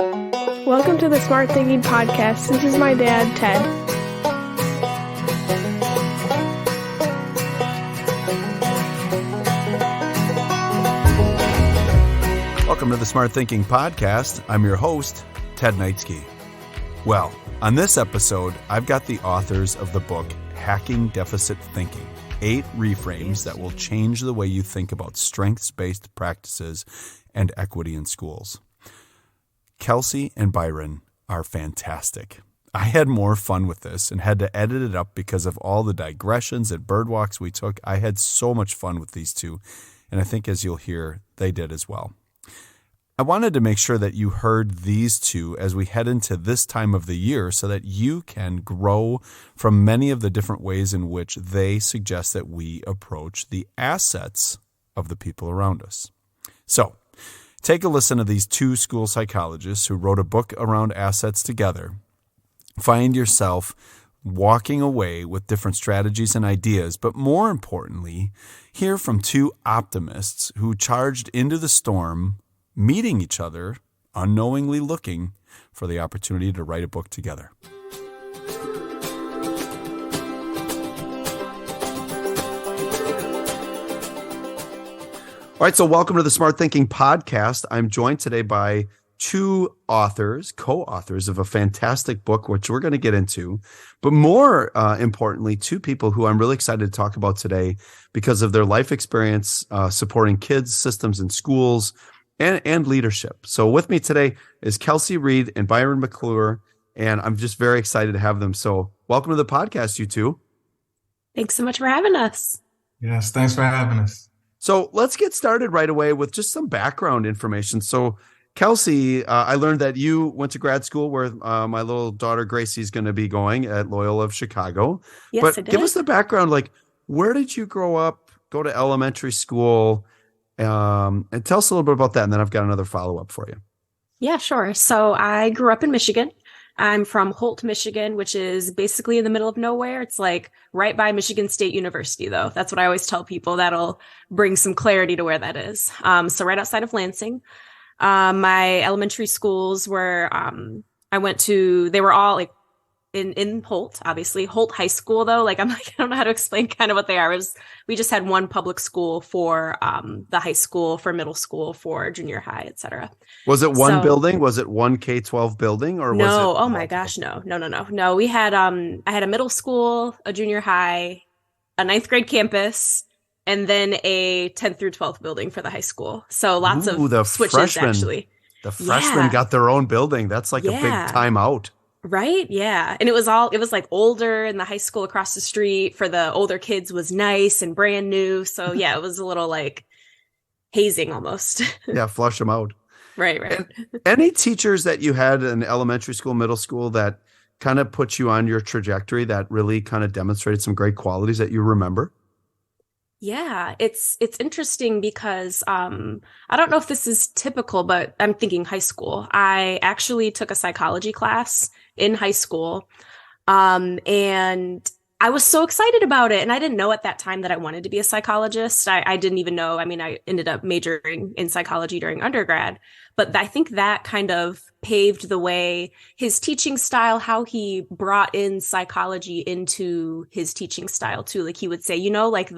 Welcome to the Smart Thinking Podcast. This is my dad, Ted. Welcome to the Smart Thinking Podcast. I'm your host, Ted Knightsky. Well, on this episode, I've got the authors of the book, Hacking Deficit Thinking, 8 reframes that will change the way you think about strengths-based practices and equity in schools. Kelsie and Byron are fantastic. I had more fun with this and had to edit it up because of all the digressions and bird walks we took. I had so much fun with these two, and I think as you'll hear, they did as well. I wanted to make sure that you heard these two as we head into this time of the year so that you can grow from many of the different ways in which they suggest that we approach the assets of the people around us. So, take a listen to these two school psychologists who wrote a book around assets together. Find yourself walking away with different strategies and ideas, but more importantly, hear from two optimists who charged into the storm, meeting each other, unknowingly looking for the opportunity to write a book together. All right, so welcome to the Smart Thinking Podcast. I'm joined today by two authors, co-authors of a fantastic book, which we're going to get into. But more importantly, two people who I'm really excited to talk about today because of their life experience supporting kids, systems in schools, and leadership. So with me today is Kelsie Reed and Byron McClure, and I'm just very excited to have them. So welcome to the podcast, you two. Thanks so much for having us. Yes, thanks for having us. So let's get started right away with just some background information. So Kelsie, I learned that you went to grad school where my little daughter Gracie is going to be going at Loyola of Chicago. Yes, but I did. Give us the background, like where did you grow up, go to elementary school, and tell us a little bit about that. And then I've got another follow-up for you. Yeah, sure. So I grew up in Michigan. I'm from Holt, Michigan, which is basically in the middle of nowhere. It's like right by Michigan State University, though. That's what I always tell people. That'll bring some clarity to where that is. So right outside of Lansing. My elementary schools were, they were all like in Holt, obviously. Holt High School, though, I don't know how to explain kind of what they are. We just had one public school for the high school, for middle school, for junior high, et cetera. Was it one building? Was it one K-12 building? Or no, was it oh my gosh, no. No, we had, I had a middle school, a junior high, a 9th grade campus, and then a 10th through 12th building for the high school. So lots of switches, actually. The freshmen got their own building. That's like a big time out. Right. Yeah. And it was like older, and the high school across the street for the older kids was nice and brand new. So yeah, it was a little like hazing almost. Yeah. Flush them out. Right. And any teachers that you had in elementary school, middle school that kind of put you on your trajectory that really kind of demonstrated some great qualities that you remember? Yeah, it's interesting because I don't know if this is typical, but I'm thinking high school. I actually took a psychology class in high school, and I was so excited about it. And I didn't know at that time that I wanted to be a psychologist. I didn't even know. I mean, I ended up majoring in psychology during undergrad, but I think that kind of paved the way. His teaching style, how he brought in psychology into his teaching style too. Like he would say, like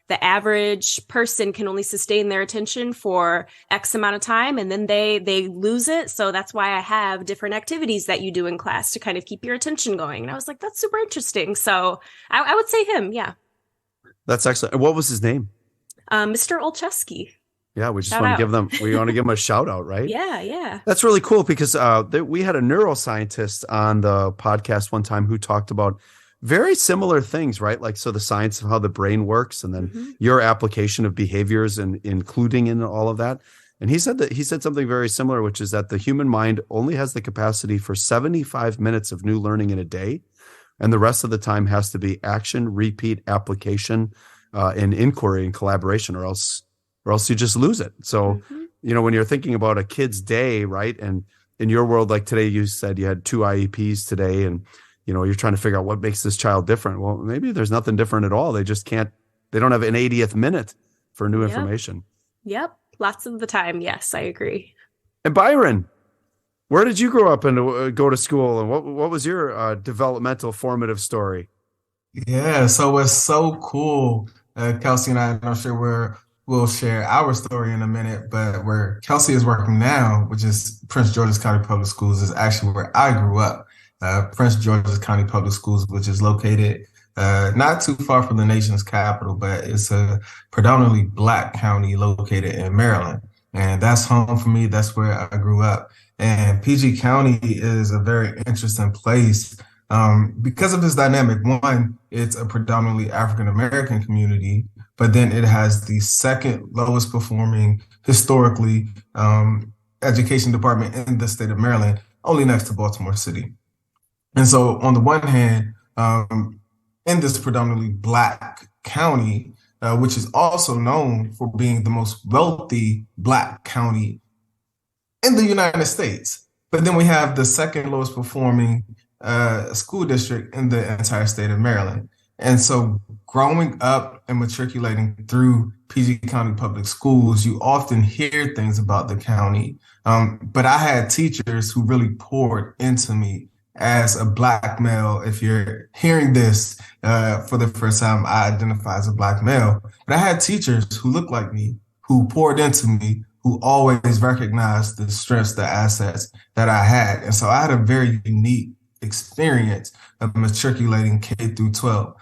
the average person can only sustain their attention for X amount of time, and then they lose it. So that's why I have different activities that you do in class to kind of keep your attention going. And I was like, that's super interesting. So I would say him. Yeah. That's excellent. And what was his name? Mr. Olszewski. Yeah, we just want to give him a shout out, right? Yeah. That's really cool because we had a neuroscientist on the podcast one time who talked about very similar things, right? Like, so the science of how the brain works, and then your application of behaviors and including in all of that. And he said something very similar, which is that the human mind only has the capacity for 75 minutes of new learning in a day. And the rest of the time has to be action, repeat, application, and inquiry and collaboration, or else you just lose it. So, when you're thinking about a kid's day, right? And in your world, like today, you said you had 2 IEPs today, and you're trying to figure out what makes this child different. Well, maybe there's nothing different at all. They don't have an 80th minute for new information. Yep. Lots of the time. Yes, I agree. And Byron, Where did you grow up and go to school, and what was your developmental formative story? Yeah, so it's so cool. Kelsie and I'm sure we'll share our story in a minute, but where Kelsie is working now, which is Prince George's County Public Schools, is actually where I grew up. Prince George's County Public Schools, which is located not too far from the nation's capital, but it's a predominantly Black county located in Maryland. And that's home for me. That's where I grew up. And PG County is a very interesting place because of this dynamic. One, it's a predominantly African American community, but then it has the second lowest performing historically education department in the state of Maryland, only next to Baltimore City. And so, on the one hand, in this predominantly Black county, which is also known for being the most wealthy Black county in the United States. But then we have the second lowest performing school district in the entire state of Maryland. And so growing up and matriculating through PG County Public Schools, you often hear things about the county. But I had teachers who really poured into me as a Black male. If you're hearing this for the first time, I identify as a Black male. But I had teachers who looked like me, who poured into me, who always recognized the strengths, the assets that I had. And so I had a very unique experience of matriculating K through 12.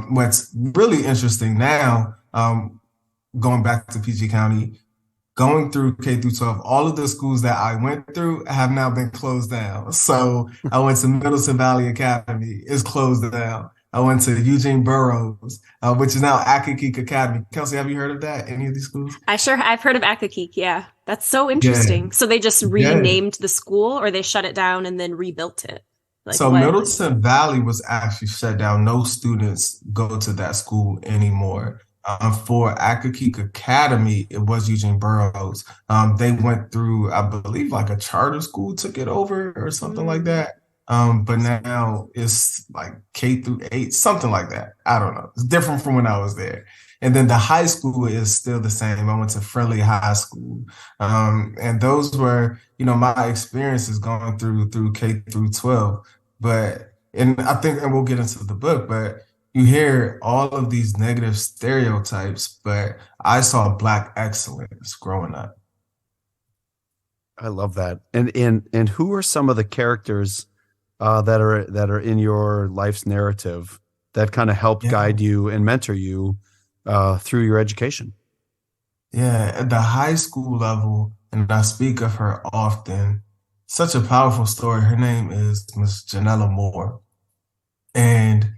What's really interesting now, going back to PG County, going through K through 12, all of the schools that I went through have now been closed down. So I went to Middleton Valley Academy, is closed down. I went to Eugene Burroughs, which is now Accokeek Academy. Kelsie, have you heard of that? Any of these schools? I've heard of Accokeek. Yeah, that's so interesting. Yeah. So they just renamed the school, or they shut it down and then rebuilt it? So what? Middleton Valley was actually shut down. No students go to that school anymore. For Accokeek Academy, it was Eugene Burroughs. They went through, I believe, like a charter school took it over or something like that. But now it's like K through 8, something like that. I don't know. It's different from when I was there. And then the high school is still the same. I went to Friendly High School. And those were, my experiences going through K through 12. And I think, and we'll get into the book, but you hear all of these negative stereotypes, but I saw Black excellence growing up. I love that. And who are some of the characters that are in your life's narrative that kind of help guide you and mentor you through your education? Yeah, at the high school level, and I speak of her often, such a powerful story. Her name is Miss Janella Moore. And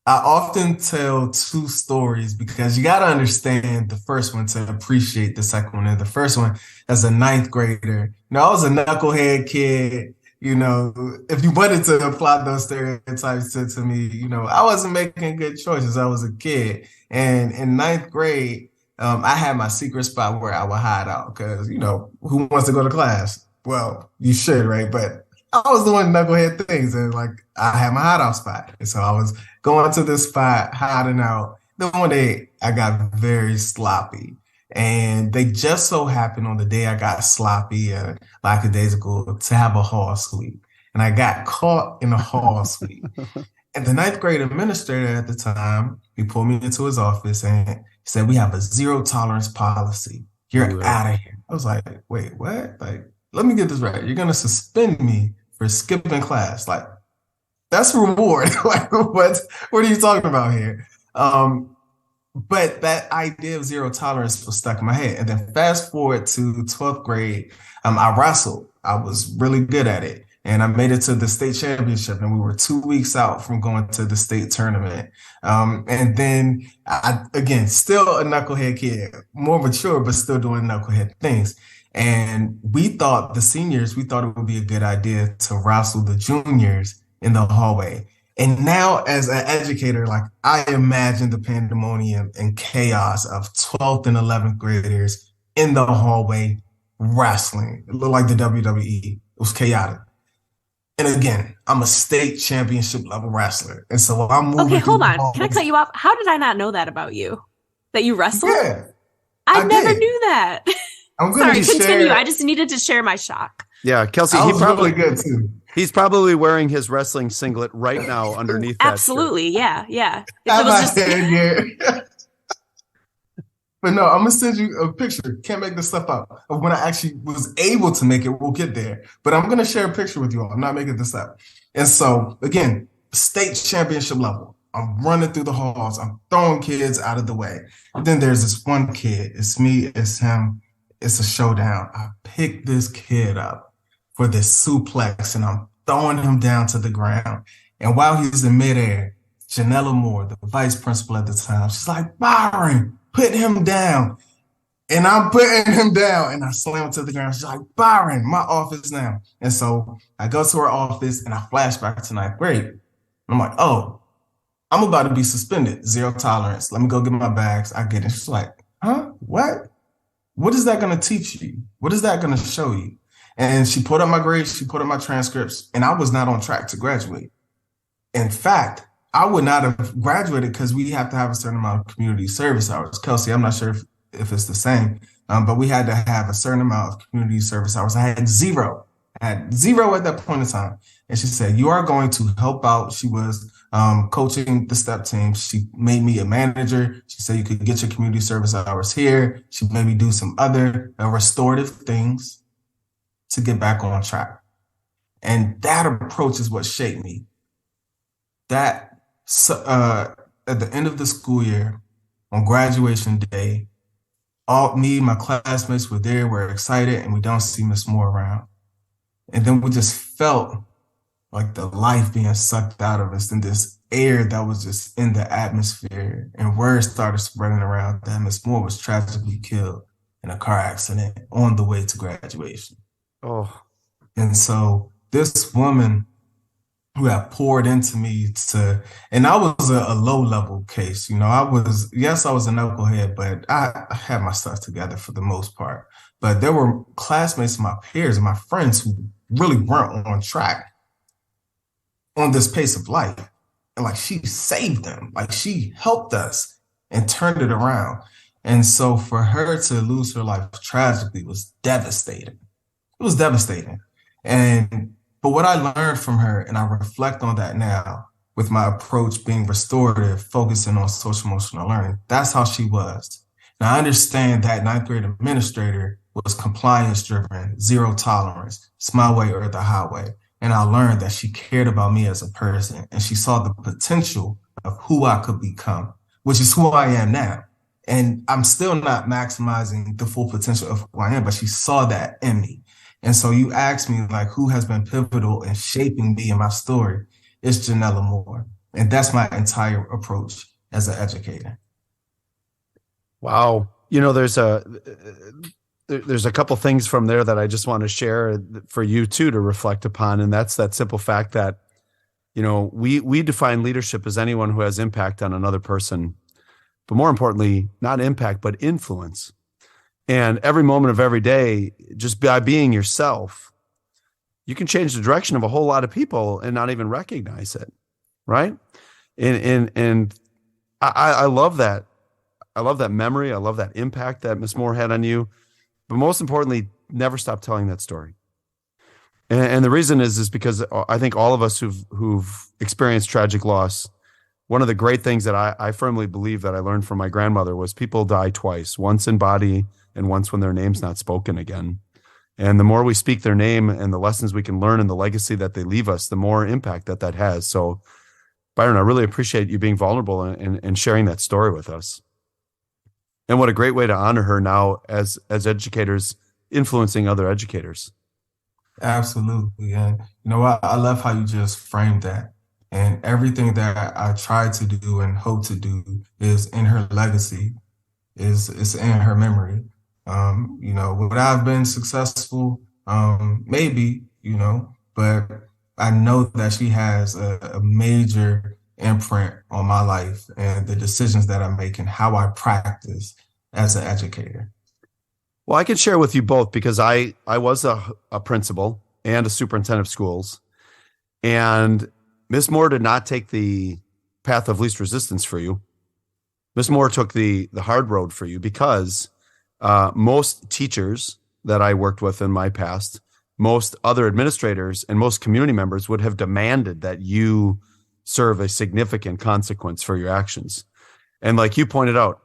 I often tell two stories because you got to understand the first one to appreciate the second one. And the first one, as a ninth grader, I was a knucklehead kid. If you wanted to apply those stereotypes to me, I wasn't making good choices. I was a kid. And in ninth grade, I had my secret spot where I would hide out because, who wants to go to class? Well, you should, right? But I was doing knucklehead things and I had my hideout spot. And so I was going to this spot, hiding out. Then one day I got very sloppy. And they just so happened on the day I got sloppy and lackadaisical to have a hall sweep. And I got caught in a hall sweep. And the ninth grade administrator at the time, he pulled me into his office and he said, "We have a zero tolerance policy. You're out of here." I was like, "Wait, what? Let me get this right. You're going to suspend me for skipping class. That's a reward." What are you talking about here? But that idea of zero tolerance was stuck in my head. And then fast forward to 12th grade, I wrestled. I was really good at it. And I made it to the state championship, and we were 2 weeks out from going to the state tournament. And then again, still a knucklehead kid, more mature, but still doing knucklehead things. And the seniors, we thought it would be a good idea to wrestle the juniors in the hallway. And now as an educator, I imagine the pandemonium and chaos of 12th and 11th graders in the hallway wrestling. It looked like the WWE. It was chaotic. And again, I'm a state championship level wrestler. And so I'm moving. Okay, hold on. Can I cut you off? How did I not know that about you? That you wrestled? Yeah. I never knew that. I'm going Sorry, to continue. share. I just needed to share my shock. Yeah, Kelsie, I was really good too. he's probably wearing his wrestling singlet right now underneath that shirt. Absolutely. Yeah. Yeah. If Have it was my just head here. But no, I'm gonna send you a picture. Can't make this stuff up of when I actually was able to make it. We'll get there. But I'm gonna share a picture with you all. I'm not making this up. And so again, state championship level. I'm running through the halls. I'm throwing kids out of the way. Then there's this one kid. It's me, it's him. It's a showdown. I pick this kid up for this suplex and I'm throwing him down to the ground. And while he's in midair, Janella Moore, the vice principal at the time, she's like, Byron, put him down. And I'm putting him down and I slam him to the ground. She's like, Byron, my office now. And so I go to her office and I flash back to ninth grade. And I'm like, oh, I'm about to be suspended. 0 tolerance. Let me go get my bags. I get it. She's like, huh? What? What is that going to teach you? What is that going to show you? And she put up my grades. She put up my transcripts and I was not on track to graduate. In fact, I would not have graduated because we have to have a certain amount of community service hours. Kelsie, I'm not sure if it's the same, but we had to have a certain amount of community service hours. I had zero. I had zero at that point in time. And she said, you are going to help out. She was coaching the step team. She made me a manager. She said, you could get your community service hours here. She made me do some other restorative things to get back on track. And that approach is what shaped me. That at the end of the school year, on graduation day, my classmates were there, we're excited, and we don't see Miss Moore around. And then we just felt like the life being sucked out of us and this air that was just in the atmosphere. And word started spreading around that Miss Moore was tragically killed in a car accident on the way to graduation. Oh. And so this woman who had poured into me and I was a low-level case. You know, I was a knucklehead, but I had my stuff together for the most part. But there were classmates, my peers, and my friends who really weren't on track on this pace of life. And like she saved them, like she helped us and turned it around. And so for her to lose her life tragically was devastating. It was devastating. But what I learned from her, and I reflect on that now with my approach being restorative, focusing on social emotional learning, that's how she was. Now I understand that ninth grade administrator was compliance driven, 0 tolerance, it's my way or the highway. And I learned that she cared about me as a person and she saw the potential of who I could become, which is who I am now. And I'm still not maximizing the full potential of who I am, but she saw that in me. And so you asked me, like, who has been pivotal in shaping me and my story? It's Janella Moore. And that's my entire approach as an educator. Wow. You know, there's a couple things from there that I just want to share for you too to reflect upon. And that's that simple fact that, you know, we define leadership as anyone who has impact on another person, but more importantly, not impact, but influence. And every moment of every day, just by being yourself, you can change the direction of a whole lot of people and not even recognize it, right? And I love that. I love that memory. I love that impact that Miss Moore had on you. But most importantly, never stop telling that story. And the reason is because I think all of us who've experienced tragic loss, one of the great things that I firmly believe that I learned from my grandmother was people die twice, once in body and once when their name's not spoken again. And the more we speak their name and the lessons we can learn and the legacy that they leave us, the more impact that has. So, Byron, I really appreciate you being vulnerable and sharing that story with us. And what a great way to honor her now as educators, influencing other educators. Absolutely. And you know what? I love how you just framed that. And everything that I try to do and hope to do is in her legacy, is in her memory. You know, would I have been successful? Maybe, you know, but I know that she has a major imprint on my life and the decisions that I make and how I practice as an educator. Well, I can share with you both because I was a principal and a superintendent of schools, and Miss Moore did not take the path of least resistance for you. Miss Moore took the hard road for you because most teachers that I worked with in my past, most other administrators and most community members would have demanded that you serve a significant consequence for your actions. And like you pointed out,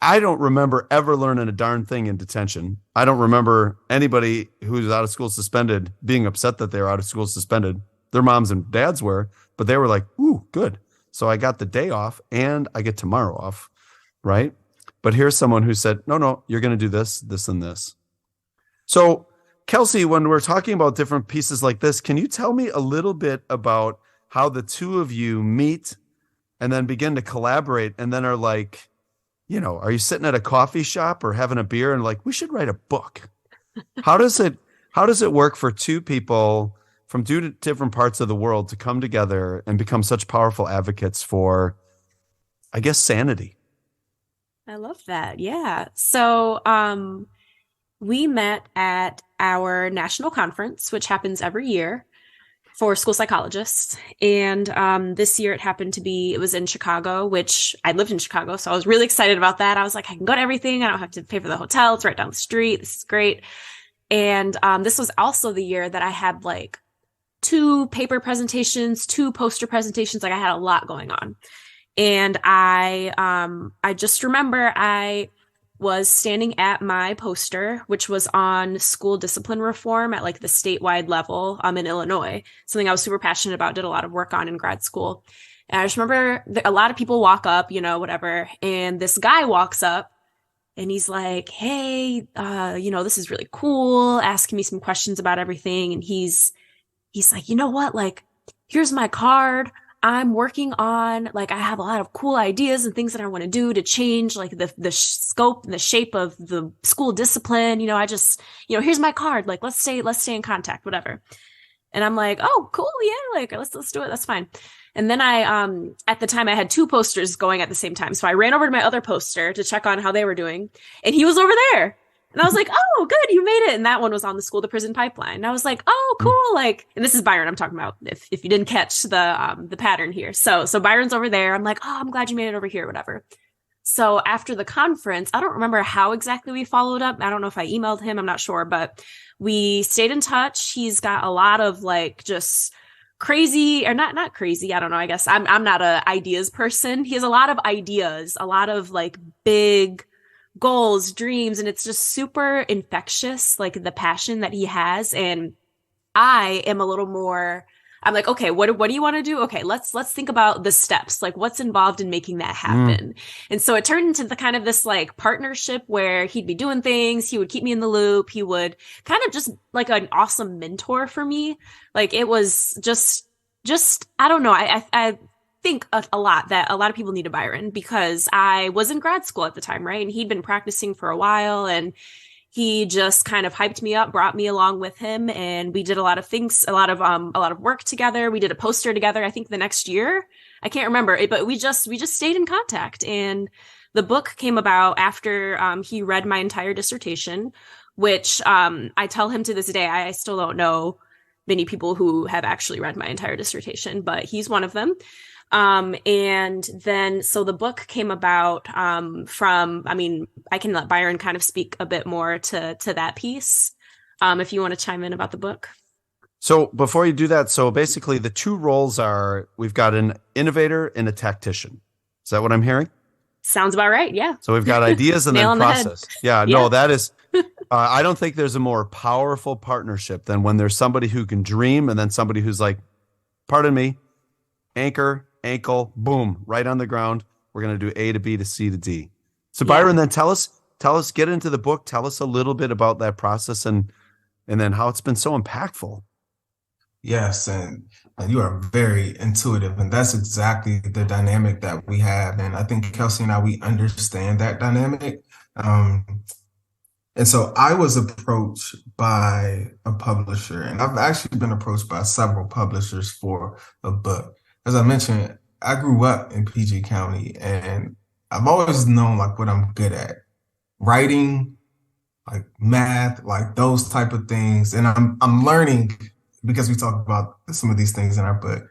I don't remember ever learning a darn thing in detention. I don't remember anybody who's out of school suspended being upset that they were out of school suspended. Their moms and dads were, but they were like, ooh, good. So I got the day off and I get tomorrow off, right? But here's someone who said, no, you're going to do this, this, and this. So Kelsie, when we're talking about different pieces like this, can you tell me a little bit about how the two of you meet and then begin to collaborate and then are like, are you sitting at a coffee shop or having a beer and like, we should write a book? How does it work for two people from two different parts of the world to come together and become such powerful advocates for, I guess, sanity? I love that. Yeah. So, we met at our national conference, which happens every year for school psychologists. And this year it was in Chicago, which I lived in Chicago. So I was really excited about that. I was like, I can go to everything. I don't have to pay for the hotel. It's right down the street. This is great. And this was also the year that I had like 2 paper presentations, 2 poster presentations. Like I had a lot going on. And I just remember I was standing at my poster, which was on school discipline reform at like the statewide level in Illinois, something I was super passionate about, did a lot of work on in grad school. And I just remember a lot of people walk up, whatever. And this guy walks up and he's like, hey, this is really cool, asking me some questions about everything. And he's like, you know what? Like, here's my card. I'm working on, like, I have a lot of cool ideas and things that I want to do to change, like, the scope and the shape of the school discipline. Here's my card. Like, let's stay in contact, whatever. And I'm like, oh, cool. Yeah. Like, let's do it. That's fine. And then at the time I had 2 posters going at the same time. So I ran over to my other poster to check on how they were doing. And he was over there. And I was like, oh, good, you made it. And that one was on the school to prison pipeline. And I was like, oh, cool. Like, and this is Byron I'm talking about, if you didn't catch the pattern here. So Byron's over there. I'm like, oh, I'm glad you made it over here, whatever. So after the conference, I don't remember how exactly we followed up. I don't know if I emailed him. I'm not sure, but we stayed in touch. He's got a lot of like just crazy, or not crazy. I don't know. I guess I'm not a ideas person. He has a lot of ideas, a lot of like big goals, dreams, and it's just super infectious, like the passion that he has. And I am a little more, I'm like, okay, what do you want to do? Okay, let's think about the steps, like what's involved in making that happen. And so it turned into the kind of this like partnership where he'd be doing things, he would keep me in the loop, he would kind of just like an awesome mentor for me. Like it was just I don't know, I think a lot that a lot of people need a Byron, because I was in grad school at the time, right? And he'd been practicing for a while, and he just kind of hyped me up, brought me along with him, and we did a lot of things, a lot of work together. We did a poster together, I think the next year. I can't remember it, but we just stayed in contact. And the book came about after he read my entire dissertation, which I tell him to this day, I still don't know many people who have actually read my entire dissertation, but he's one of them. And then, so the book came about, I can let Byron kind of speak a bit more to that piece. If you want to chime in about the book. So before you do that, so basically the 2 roles are, we've got an innovator and a tactician. Is that what I'm hearing? Sounds about right. Yeah. So we've got ideas and then process. Yeah, no, that is, I don't think there's a more powerful partnership than when there's somebody who can dream and then somebody who's like, pardon me, anchor, ankle, boom, right on the ground. We're going to do A to B to C to D. So Byron, then tell us, get into the book. Tell us a little bit about that process and then how it's been so impactful. Yes, and you are very intuitive, and that's exactly the dynamic that we have. And I think Kelsie and I, we understand that dynamic. And so I was approached by a publisher, and I've actually been approached by several publishers for a book. As I mentioned, I grew up in PG County, and I've always known like what I'm good at, writing, like math, like those type of things. And I'm learning, because we talk about some of these things in our book.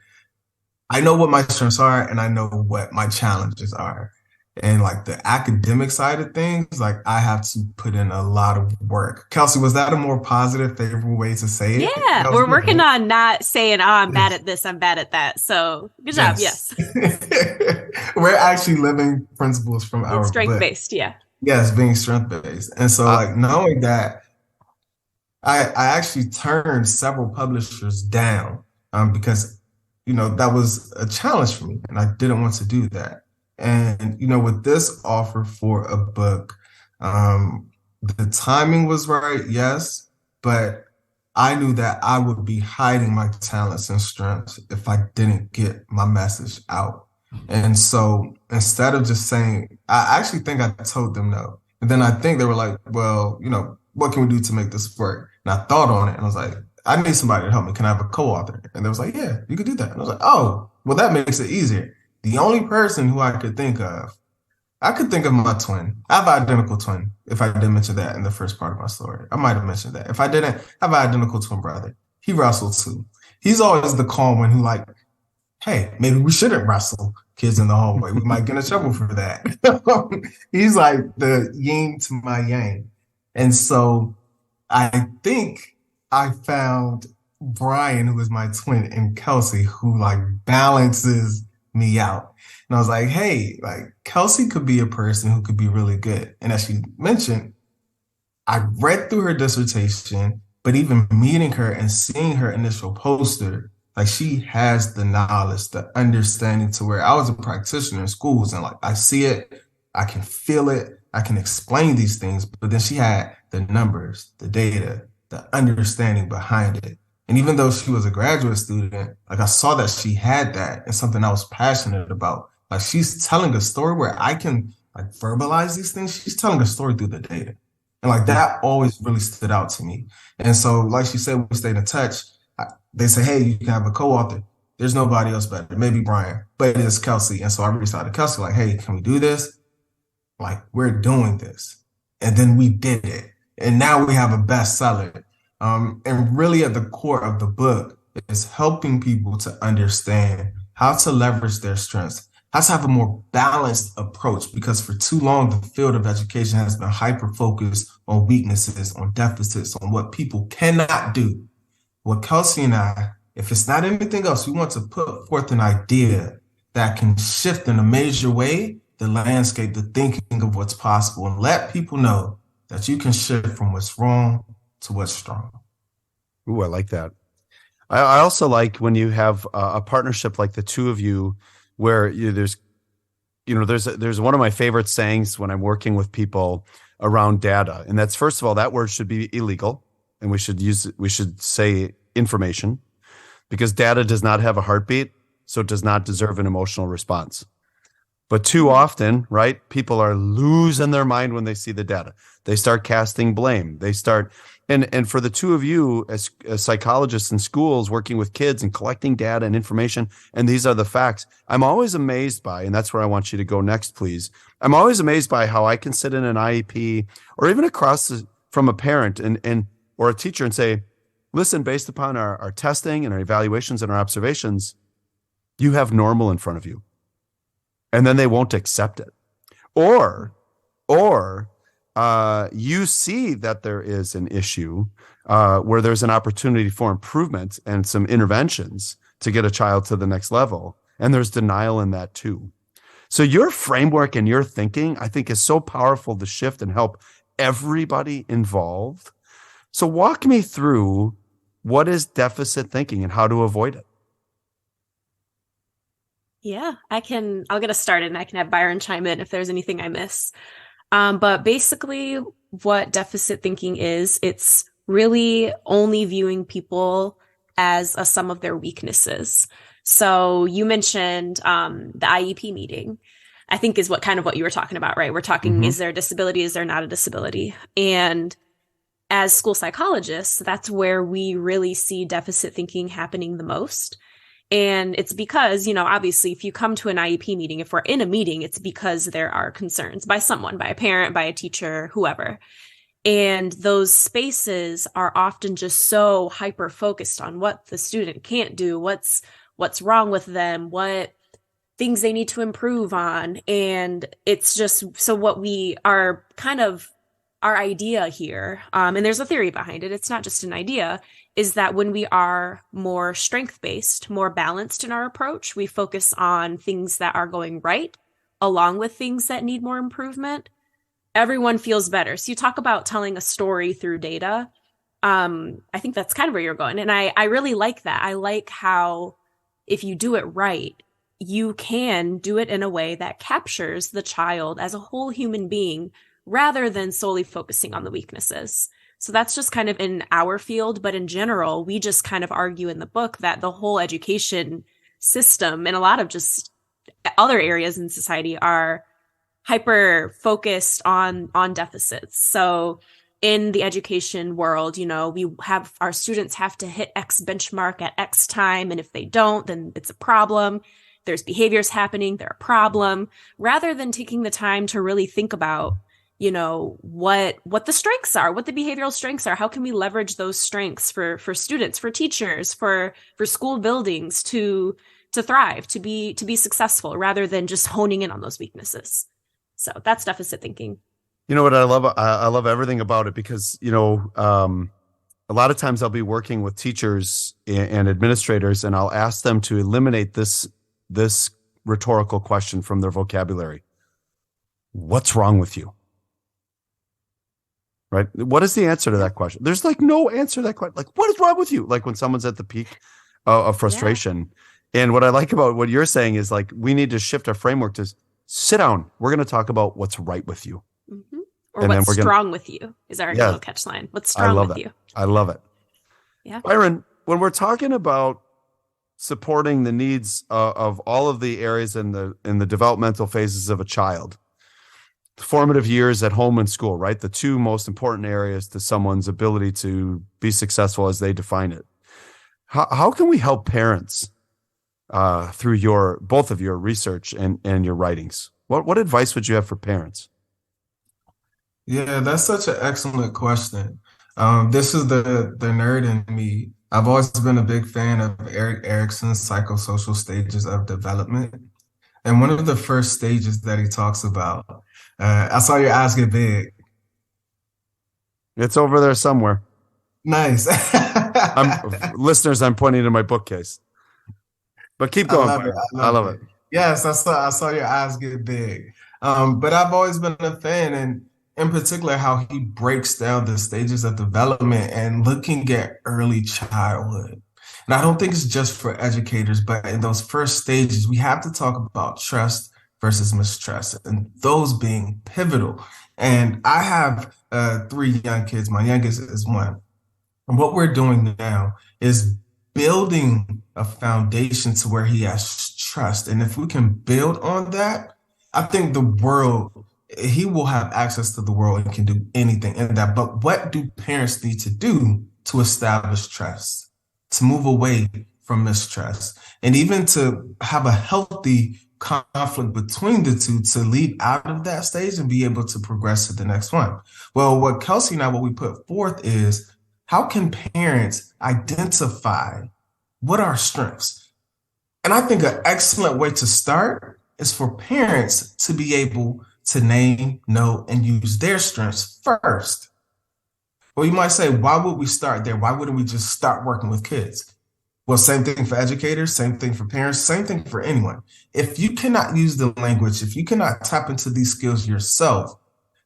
I know what my strengths are, and I know what my challenges are. And like the academic side of things, like I have to put in a lot of work. Kelsie, was that a more positive, favorable way to say it? Yeah, That was we're good, working right? on not saying, oh, I'm bad Yes. at this, I'm bad at that. So good job. Yes. Yes. We're actually living principles from It's our strength book. based. Yeah. Yes, being strength based. And so Uh, like knowing that I actually turned several publishers down because, that was a challenge for me and I didn't want to do that. And, with this offer for a book, the timing was right, yes, but I knew that I would be hiding my talents and strengths if I didn't get my message out. And so instead of just saying, I actually think I told them no. And then I think they were like, well, what can we do to make this work? And I thought on it and I was like, I need somebody to help me. Can I have a co-author? And they was like, yeah, you could do that. And I was like, oh, well, that makes it easier. The only person who I could think of my twin. I have an identical twin. If I didn't mention that in the first part of my story, I might have mentioned that. If I didn't, I have an identical twin brother. He wrestles too. He's always the calm one who like, hey, maybe we shouldn't wrestle kids in the hallway. We might get in trouble for that. He's like the yin to my yang. And so I think I found Brian, who is my twin, and Kelsie, who like balances me out. And I was like, hey, like Kelsie could be a person who could be really good. And as she mentioned, I read through her dissertation, but even meeting her and seeing her initial poster, like she has the knowledge, the understanding to where I was a practitioner in schools and like I see it, I can feel it, I can explain these things, but then she had the numbers, the data, the understanding behind it. And even though she was a graduate student, like I saw that she had that and something I was passionate about. Like she's telling a story where I can like verbalize these things. She's telling a story through the data. And like that always really stood out to me. And so, like she said, we stayed in touch. They say, hey, you can have a co-author. There's nobody else better. Maybe Brian, but it's Kelsie. And so I reached out to Kelsie, like, hey, can we do this? Like, we're doing this. And then we did it. And now we have a bestseller. And really at the core of the book is helping people to understand how to leverage their strengths, how to have a more balanced approach, because for too long, the field of education has been hyper-focused on weaknesses, on deficits, on what people cannot do. Well, Kelsie and I, if it's not anything else, we want to put forth an idea that can shift in a major way the landscape, the thinking of what's possible, and let people know that you can shift from what's wrong to what's strong. Ooh, I like that. I also like when you have a partnership like the two of you, where there's one of my favorite sayings when I'm working with people around data, and that's, first of all, that word should be illegal, and we should say information, because data does not have a heartbeat, so it does not deserve an emotional response. But too often, right, people are losing their mind when they see the data. They start casting blame. They start, and for the two of you as psychologists in schools working with kids and collecting data and information, and these are the facts, I'm always amazed by, and that's where I want you to go next, please. I'm always amazed by how I can sit in an IEP or even from a parent and or a teacher and say, listen, based upon our testing and our evaluations and our observations, you have normal in front of you. And then they won't accept it. Or you see that there is an issue where there's an opportunity for improvement and some interventions to get a child to the next level. And there's denial in that too. So your framework and your thinking, I think, is so powerful to shift and help everybody involved. So walk me through, what is deficit thinking and how to avoid it? Yeah, I'll get us started and I can have Byron chime in if there's anything I miss. But basically what deficit thinking is, it's really only viewing people as a sum of their weaknesses. So you mentioned the IEP meeting, I think is what you were talking about, right? We're talking, is there a disability? Is there not a disability? And as school psychologists, that's where we really see deficit thinking happening the most. And it's because, obviously, if you come to an IEP meeting, if we're in a meeting, it's because there are concerns by someone, by a parent, by a teacher, whoever. And those spaces are often just so hyper focused on what the student can't do, what's wrong with them, what things they need to improve on. And it's just so what we are kind of our idea here, and there's a theory behind it, it's not just an idea, is that when we are more strength-based, more balanced in our approach, we focus on things that are going right, along with things that need more improvement, everyone feels better. So you talk about telling a story through data. I think that's kind of where you're going. And I really like that. I like how if you do it right, you can do it in a way that captures the child as a whole human being rather than solely focusing on the weaknesses. So that's just kind of in our field. But in general, we just kind of argue in the book that the whole education system and a lot of just other areas in society are hyper focused on deficits. So in the education world, we have our students have to hit X benchmark at X time. And if they don't, then it's a problem. There's behaviors happening, they're a problem, rather than taking the time to really think about, what the strengths are, what the behavioral strengths are. How can we leverage those strengths for students, for teachers, for school buildings to thrive, to be successful, rather than just honing in on those weaknesses. So that's deficit thinking. You know what I love? I love everything about it because, a lot of times I'll be working with teachers and administrators, and I'll ask them to eliminate this rhetorical question from their vocabulary. What's wrong with you? Right? What is the answer to that question? There's like no answer to that question. Like, what is wrong with you? Like when someone's at the peak of frustration. Yeah. And what I like about what you're saying is like, we need to shift our framework to sit down. We're going to talk about what's right with you. Mm-hmm. Or and what's strong with you is our little catch line. What's strong with you? I love it. Yeah. Byron, when we're talking about supporting the needs of all of the areas in the developmental phases of a child, formative years at home and school, right? The two most important areas to someone's ability to be successful as they define it. How can we help parents through both of your research and your writings? What advice would you have for parents? Yeah, that's such an excellent question. This is the nerd in me. I've always been a big fan of Erik Erikson's psychosocial stages of development. And one of the first stages that he talks about, I saw your eyes get big. It's over there somewhere. Nice. Listeners, I'm pointing to my bookcase. But keep going. I love it. Yes, I saw your eyes get big. But I've always been a fan, and in particular, how he breaks down the stages of development and looking at early childhood. And I don't think it's just for educators, but in those first stages, we have to talk about trust versus mistrust, and those being pivotal. And I have 3 young kids. My youngest is 1. And what we're doing now is building a foundation to where he has trust. And if we can build on that, I think he will have access to the world and can do anything in that. But what do parents need to do to establish trust, to move away from mistrust, and even to have a healthy conflict between the two to lead out of that stage and be able to progress to the next one? Well, what Kelsie and I, what we put forth is, how can parents identify what are strengths? And I think an excellent way to start is for parents to be able to name, know, and use their strengths first. Well, you might say, why would we start there? Why wouldn't we just start working with kids? Well, same thing for educators, same thing for parents, same thing for anyone. If you cannot use the language, if you cannot tap into these skills yourself,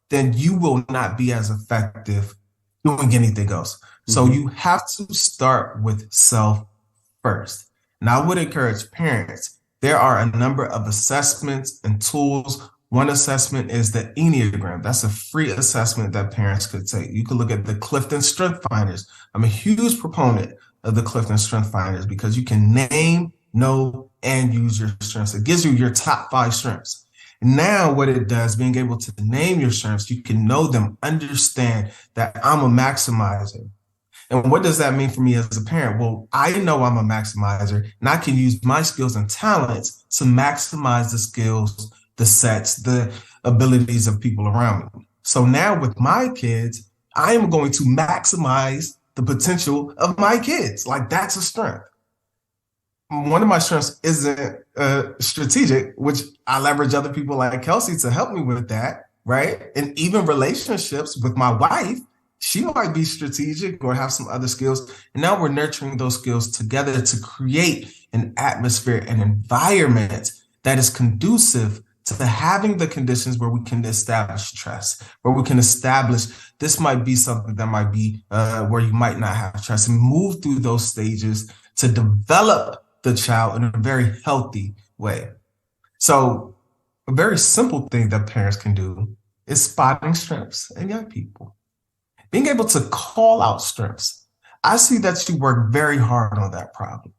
then you will not be as effective doing anything else. So you have to start with self first. And I would encourage parents, there are a number of assessments and tools. One assessment is the Enneagram. That's a free assessment that parents could take. You could look at the Clifton Strength Finders. I'm a huge proponent of the Clifton Strength Finders because you can name, know, and use your strengths. It gives you your top 5 strengths. Now what it does, being able to name your strengths, you can know them, understand that I'm a maximizer. And what does that mean for me as a parent? Well, I know I'm a maximizer, and I can use my skills and talents to maximize the skills, the sets, the abilities of people around me. So now with my kids, I am going to maximize the potential of my kids. Like, that's a strength. one of my strengths isn't strategic, which I leverage other people like Kelsie to help me with that, right? And even relationships with my wife, she might be strategic or have some other skills. And now we're nurturing those skills together to create an atmosphere, an environment that is conducive to having the conditions where we can establish trust, where we can establish this might be something that might be where you might not have trust, and move through those stages to develop the child in a very healthy way. So a very simple thing that parents can do is spotting strengths in young people, being able to call out strengths. I see that you work very hard on that problem.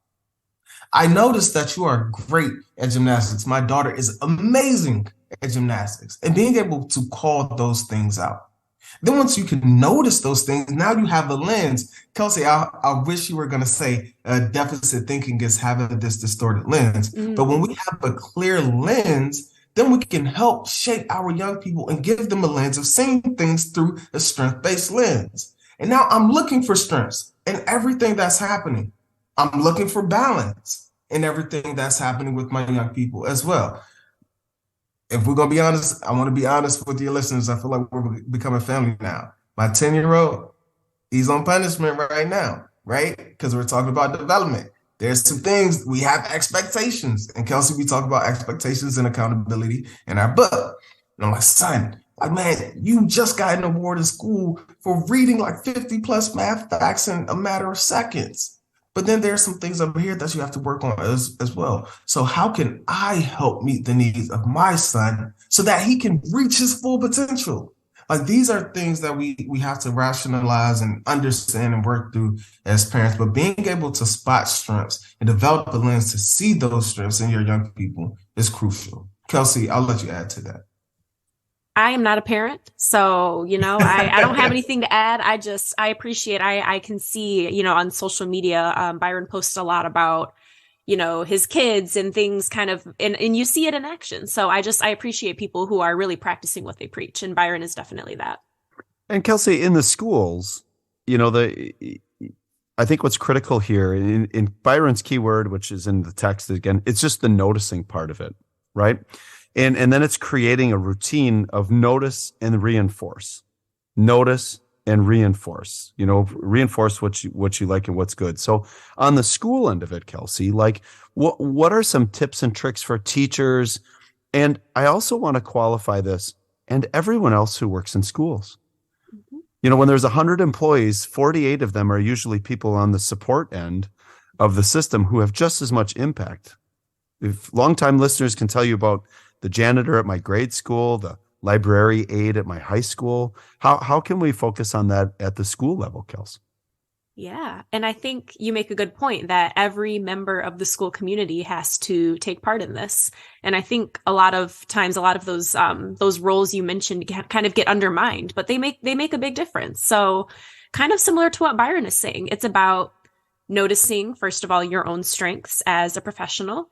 I noticed that you are great at gymnastics. My daughter is amazing at gymnastics, and being able to call those things out. Then once you can notice those things, now you have a lens. Kelsie, I wish you were going to say deficit thinking is having this distorted lens. But when we have a clear lens, then we can help shape our young people and give them a lens of seeing things through a strength-based lens. And now I'm looking for strengths in everything that's happening. I'm looking for balance in everything that's happening with my young people as well. If we're going to be honest, I want to be honest with your listeners. I feel like we're becoming family now. My 10-year-old, he's on punishment right now, right? Because we're talking about development. There's some things, we have expectations. And Kelsie, we talk about expectations and accountability in our book. And I'm like, son, like, man, you just got an award in school for reading like 50 plus math facts in a matter of seconds. But then there's some things over here that you have to work on as well. So how can I help meet the needs of my son so that he can reach his full potential? Like, these are things that we have to rationalize and understand and work through as parents. But being able to spot strengths and develop a lens to see those strengths in your young people is crucial. Kelsie, I'll let you add to that. I am not a parent, so, I don't have anything to add. I appreciate, I can see, on social media, Byron posts a lot about, his kids and things kind of, and you see it in action. So I appreciate people who are really practicing what they preach. And Byron is definitely that. And Kelsie, in the schools, I think what's critical here in Byron's keyword, which is in the text again, it's just the noticing part of it, right? And then it's creating a routine of notice and reinforce. Notice and reinforce. Reinforce what you like and what's good. So on the school end of it, Kelsie, like what are some tips and tricks for teachers? And I also want to qualify this and everyone else who works in schools. Mm-hmm. When there's 100 employees, 48 of them are usually people on the support end of the system who have just as much impact. If longtime listeners can tell you about the janitor at my grade school, the library aide at my high school. How can we focus on that at the school level, Kels? Yeah. And I think you make a good point that every member of the school community has to take part in this. And I think a lot of times, a lot of those roles you mentioned kind of get undermined, but they make a big difference. So kind of similar to what Byron is saying, it's about noticing, first of all, your own strengths as a professional,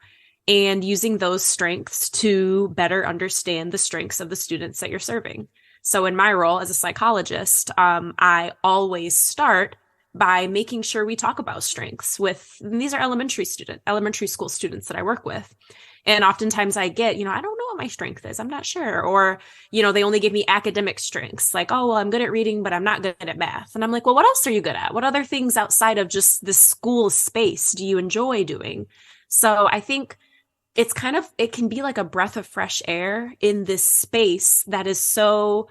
and using those strengths to better understand the strengths of the students that you're serving. So in my role as a psychologist, I always start by making sure we talk about strengths these are elementary school students that I work with. And oftentimes I get, I don't know what my strength is. I'm not sure. Or, they only give me academic strengths like, oh, well, I'm good at reading, but I'm not good at math. And I'm like, well, what else are you good at? What other things outside of just the school space do you enjoy doing? So I think it can be like a breath of fresh air in this space that is so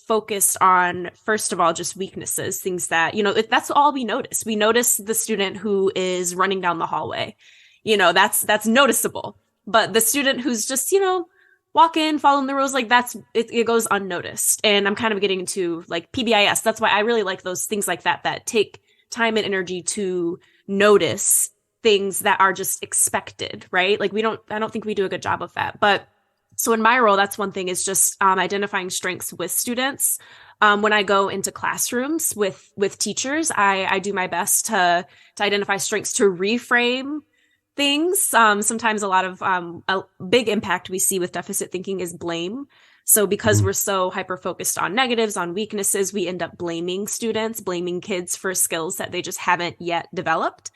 focused on, first of all, just weaknesses, things that, that's all we notice. We notice the student who is running down the hallway, that's noticeable. But the student who's just, walking, following the rules, like it goes unnoticed. And I'm kind of getting into like PBIS. That's why I really like those things like that take time and energy to notice things that are just expected, right? Like I don't think we do a good job of that. But so in my role, that's one thing, is just identifying strengths with students. When I go into classrooms with teachers, I do my best to identify strengths to reframe things. Sometimes a lot of a big impact we see with deficit thinking is blame. So because we're so hyper-focused on negatives, on weaknesses, we end up blaming students, blaming kids for skills that they just haven't yet developed.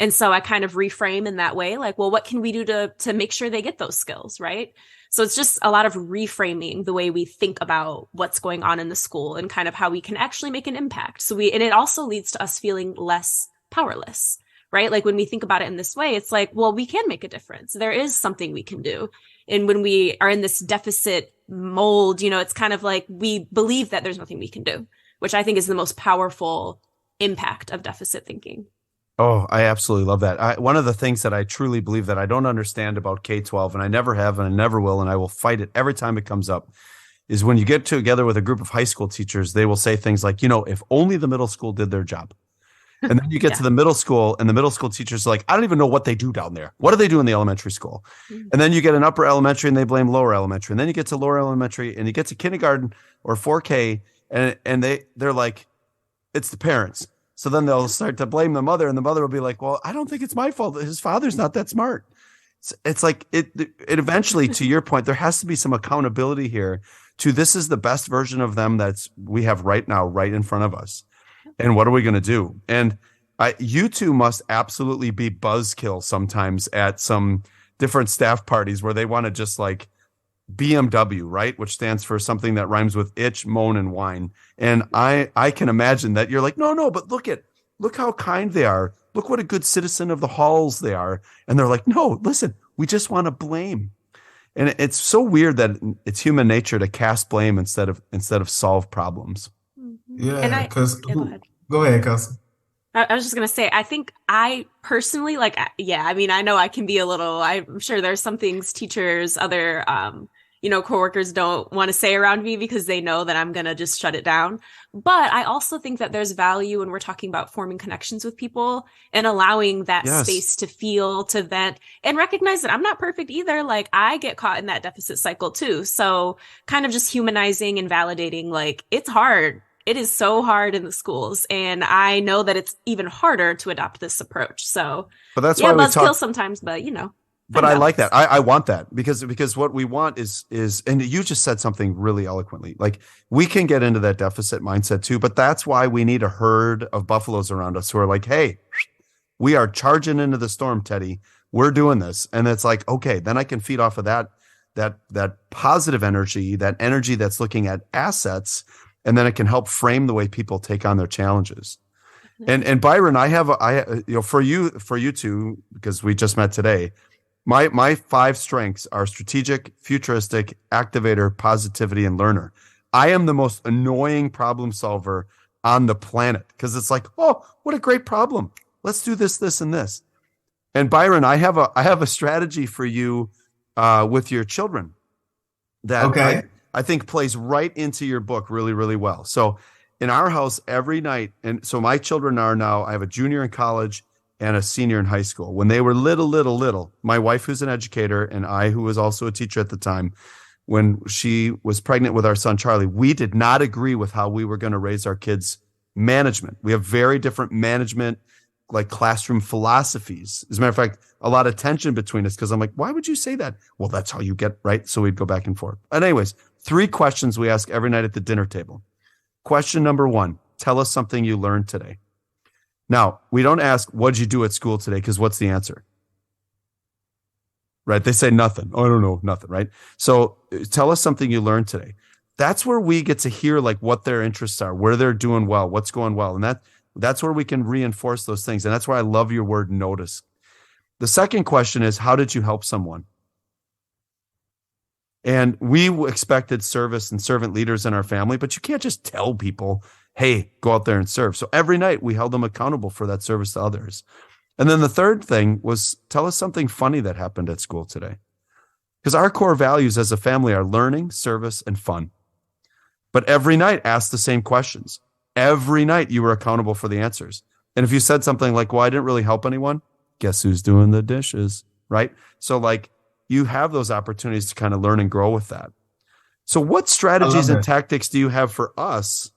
And so I kind of reframe in that way, like, well, what can we do to make sure they get those skills, right? So it's just a lot of reframing the way we think about what's going on in the school and kind of how we can actually make an impact. And it also leads to us feeling less powerless, right? Like when we think about it in this way, it's like, well, we can make a difference. There is something we can do. And when we are in this deficit mold, it's kind of like we believe that there's nothing we can do, which I think is the most powerful impact of deficit thinking. Oh, I absolutely love that. One of the things that I truly believe that I don't understand about K-12, and I never have and I never will, and I will fight it every time it comes up, is when you get together with a group of high school teachers, they will say things like, if only the middle school did their job. And then you get to the middle school, and the middle school teachers are like, I don't even know what they do down there. What do they do in the elementary school? Mm-hmm. And then you get an upper elementary, and they blame lower elementary. And then you get to lower elementary, and you get to kindergarten or 4K, and they're like, it's the parents. So then they'll start to blame the mother, and the mother will be like, well, I don't think it's my fault. His father's not that smart. It's like it eventually, to your point, there has to be some accountability here to this is the best version of them we have right now, right in front of us. And what are we going to do? And you two must absolutely be buzzkill sometimes at some different staff parties where they want to just like BMW, right? Which stands for something that rhymes with itch, moan, and whine. And I can imagine that you're like, no, but look how kind they are. Look what a good citizen of the halls they are. And they're like, no, listen, we just want to blame. And it's so weird that it's human nature to cast blame instead of solve problems. Yeah, because go ahead, Kelsie. I was just going to say, I think I personally, I know I can be I'm sure there's some things teachers, other, coworkers don't want to say around me because they know that I'm going to just shut it down. But I also think that there's value when we're talking about forming connections with people and allowing that space to feel, to vent, and recognize that I'm not perfect either. Like I get caught in that deficit cycle too. So kind of just humanizing and validating, like it's hard. It is so hard in the schools, and I know that it's even harder to adopt this approach. So, but that's why we buzzkill sometimes, but But I like that. I want that because what we want is, and you just said something really eloquently. Like we can get into that deficit mindset too, but that's why we need a herd of buffaloes around us who are like, hey, we are charging into the storm, Teddy. We're doing this, and it's like, okay, then I can feed off of that positive energy, that energy that's looking at assets. And then it can help frame the way people take on their challenges. And Byron, for you two, because we just met today, my 5 strengths are strategic, futuristic, activator, positivity, and learner. I am the most annoying problem solver on the planet because it's like, oh, what a great problem. Let's do this, this, and this. And Byron, I have a strategy for you with your children that I think plays right into your book really, really well. So in our house every night, and so my children are now, I have a junior in college and a senior in high school. When they were little, my wife, who's an educator, and I, who was also a teacher at the time, when she was pregnant with our son, Charlie, we did not agree with how we were going to raise our kids' management. We have very different management, like classroom philosophies. As a matter of fact, a lot of tension between us because I'm like, why would you say that? Well, that's how you get, right? So we'd go back and forth. And anyways, 3 questions we ask every night at the dinner table. Question number 1, tell us something you learned today. Now, we don't ask, what'd you do at school today? Because what's the answer? Right? They say nothing. Oh, I don't know, nothing, right? So tell us something you learned today. That's where we get to hear like what their interests are, where they're doing well, what's going well. And that's where we can reinforce those things. And that's why I love your word notice. The second question is, how did you help someone? And we expected service and servant leaders in our family, but you can't just tell people, hey, go out there and serve. So every night we held them accountable for that service to others. And then the third thing was, tell us something funny that happened at school today. Because our core values as a family are learning, service, and fun. But every night ask the same questions. Every night you were accountable for the answers. And if you said something like, well, I didn't really help anyone, guess who's doing the dishes, right? So like, you have those opportunities to kind of learn and grow with that. So what strategies and tactics do you have for us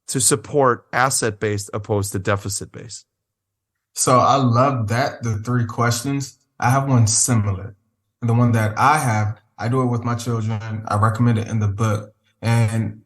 to support asset-based opposed to deficit-based? So I love that, the 3 questions. I have one similar. And the one that I have, I do it with my children. I recommend it in the book. And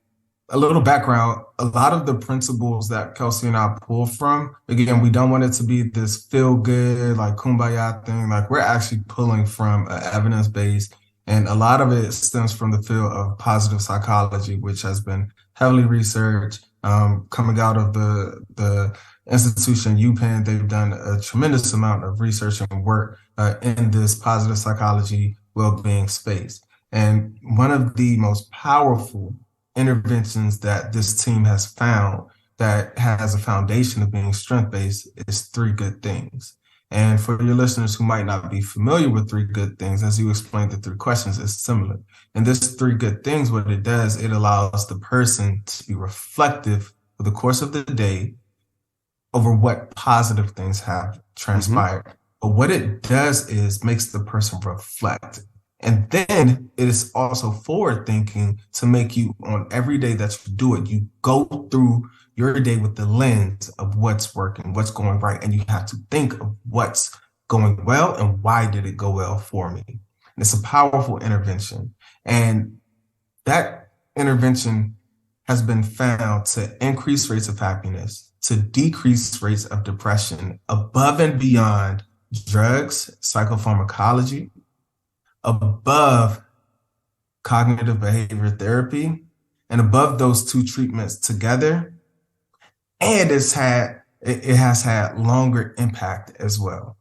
a little background, a lot of the principles that Kelsey and I pull from, again, we don't want it to be this feel good, like kumbaya thing. Like we're actually pulling from evidence base. And a lot of it stems from the field of positive psychology, which has been heavily researched, coming out of the institution UPenn. They've done a tremendous amount of research and work in this positive psychology well-being space. And one of the most powerful interventions that this team has found that has a foundation of being strength-based is three good things. And for your listeners who might not be familiar with three good things, as you explained the three questions, is similar. And this three good things, what it does, it allows the person to be reflective for the course of the day over what positive things have transpired. But what it does is makes the person reflect. And then it is also forward thinking to make you, on every day that you do it, you go through your day with the lens of what's working, what's going right. And you have to think of what's going well and why did it go well for me. And it's a powerful intervention. And that intervention has been found to increase rates of happiness, to decrease rates of depression above and beyond drugs, psychopharmacology, above cognitive behavior therapy, and above those two treatments together. And it has had longer impact as well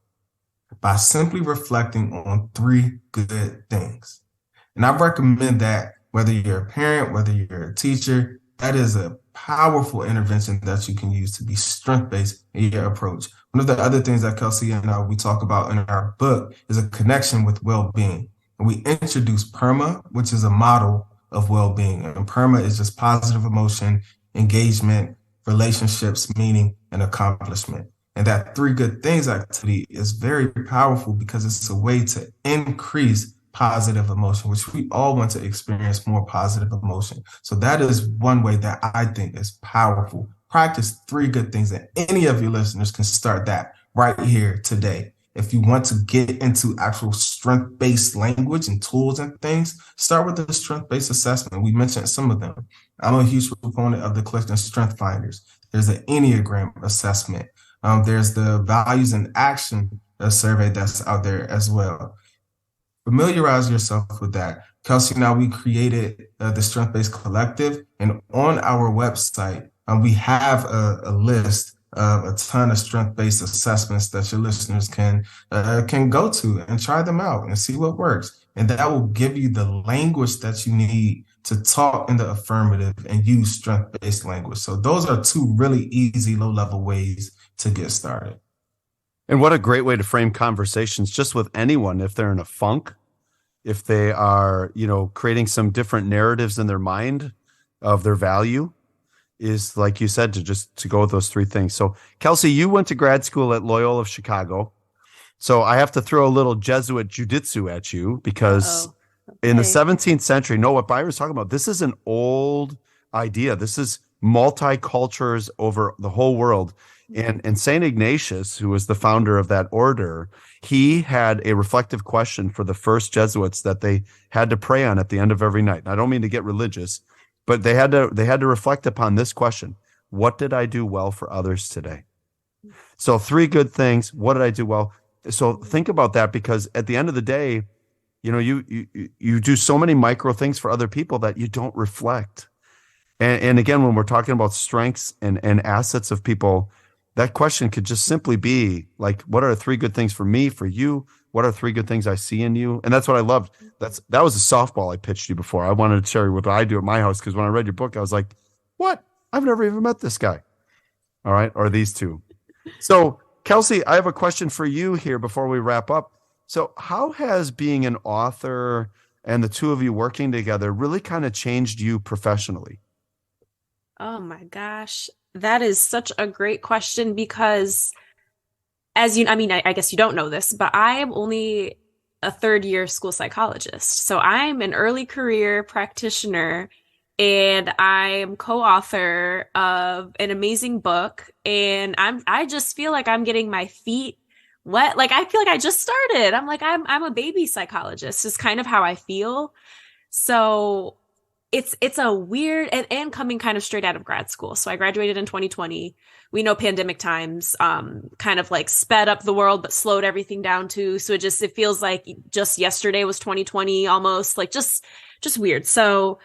by simply reflecting on three good things. And I recommend that whether you're a parent, whether you're a teacher, that is a powerful intervention that you can use to be strength-based in your approach. One of the other things that Kelsey and I, we talk about in our book is a connection with well-being. And we introduce PERMA, which is a model of well-being. And PERMA is just positive emotion, engagement, relationships, meaning, and accomplishment. And that three good things activity is very powerful because it's a way to increase positive emotion, which we all want to experience more positive emotion. So that is one way that I think is powerful. Practice three good things, and any of your listeners can start that right here today. If you want to get into actual strength-based language and tools and things, start with the strength-based assessment. We mentioned some of them. I'm a huge proponent of the Clifton Strength Finders. There's the Enneagram assessment. There's the Values and Action survey that's out there as well. Familiarize yourself with that. Kelsey and I, we created the Strength-Based Collective, and on our website, we have a list of a ton of strength-based assessments that your listeners can go to and try them out and see what works. And that will give you the language that you need to talk in the affirmative and use strength-based language. So those are two really easy, low-level ways to get started. And what a great way to frame conversations just with anyone if they're in a funk, if they are, creating some different narratives in their mind of their value, is, like you said, to go with those three things. So Kelsey, you went to grad school at Loyola of Chicago. So I have to throw a little Jesuit jujitsu at you because in the 17th century, what Byron's talking about, this is an old idea. This is multi-cultures over the whole world. And St. Ignatius, who was the founder of that order, he had a reflective question for the first Jesuits that they had to pray on at the end of every night. And I don't mean to get religious, but they had to reflect upon this question: what did I do well for others today? So three good things. What did I do well? So think about that, because at the end of the day, you do so many micro things for other people that you don't reflect. And again, when we're talking about strengths and assets of people, that question could just simply be like, what are three good things for me, for you? What are three good things I see in you? And that's what I loved. That was a softball I pitched you before. I wanted to share you what I do at my house, because when I read your book, I was like, what? I've never even met this guy. All right. Or these two. So Kelsey, I have a question for you here before we wrap up. So how has being an author and the two of you working together really kind of changed you professionally? Oh my gosh. That is such a great question, because I guess you don't know this, but I am only a third-year school psychologist. So I'm an early career practitioner, and I'm co-author of an amazing book. And I just feel like I'm getting my feet wet. Like, I feel like I just started. I'm a baby psychologist is kind of how I feel. So it's a weird and coming kind of straight out of grad school. So I graduated in 2020. We know pandemic times kind of like sped up the world but slowed everything down too. So it feels like just yesterday was 2020 almost, like just weird. So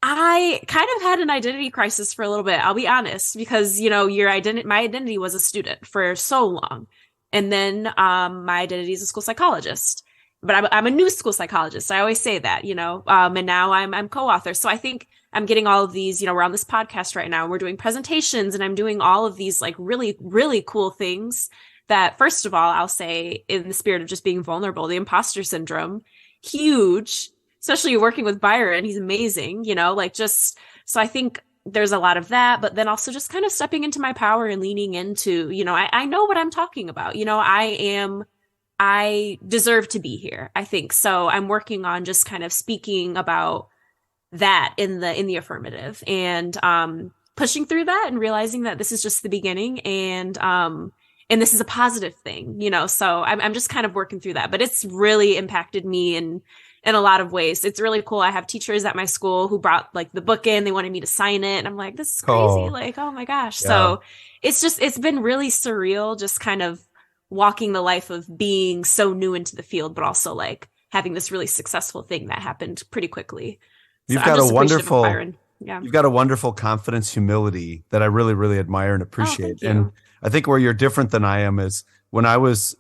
I kind of had an identity crisis for a little bit, I'll be honest, because my identity was a student for so long. And then my identity is a school psychologist. But I'm a new school psychologist. I always say that, and now I'm co-author. So I think I'm getting all of these, we're on this podcast right now. We're doing presentations and I'm doing all of these like really, really cool things that, first of all, I'll say in the spirit of just being vulnerable, the imposter syndrome, huge, especially working with Byron. He's amazing, so I think there's a lot of that, but then also just kind of stepping into my power and leaning into, I know what I'm talking about. I deserve to be here, I think. So I'm working on just kind of speaking about that in the affirmative and pushing through that and realizing that this is just the beginning and this is a positive thing, so I'm just kind of working through that, but it's really impacted me in a lot of ways. It's really cool. I have teachers at my school who brought like the book in, they wanted me to sign it. And I'm like, this is crazy. Like, oh my gosh. Yeah. So it's been really surreal, just kind of walking the life of being so new into the field, but also like having this really successful thing that happened pretty quickly. So you've got a wonderful confidence, humility that I really, really admire and appreciate. And I think where you're different than I am is when I was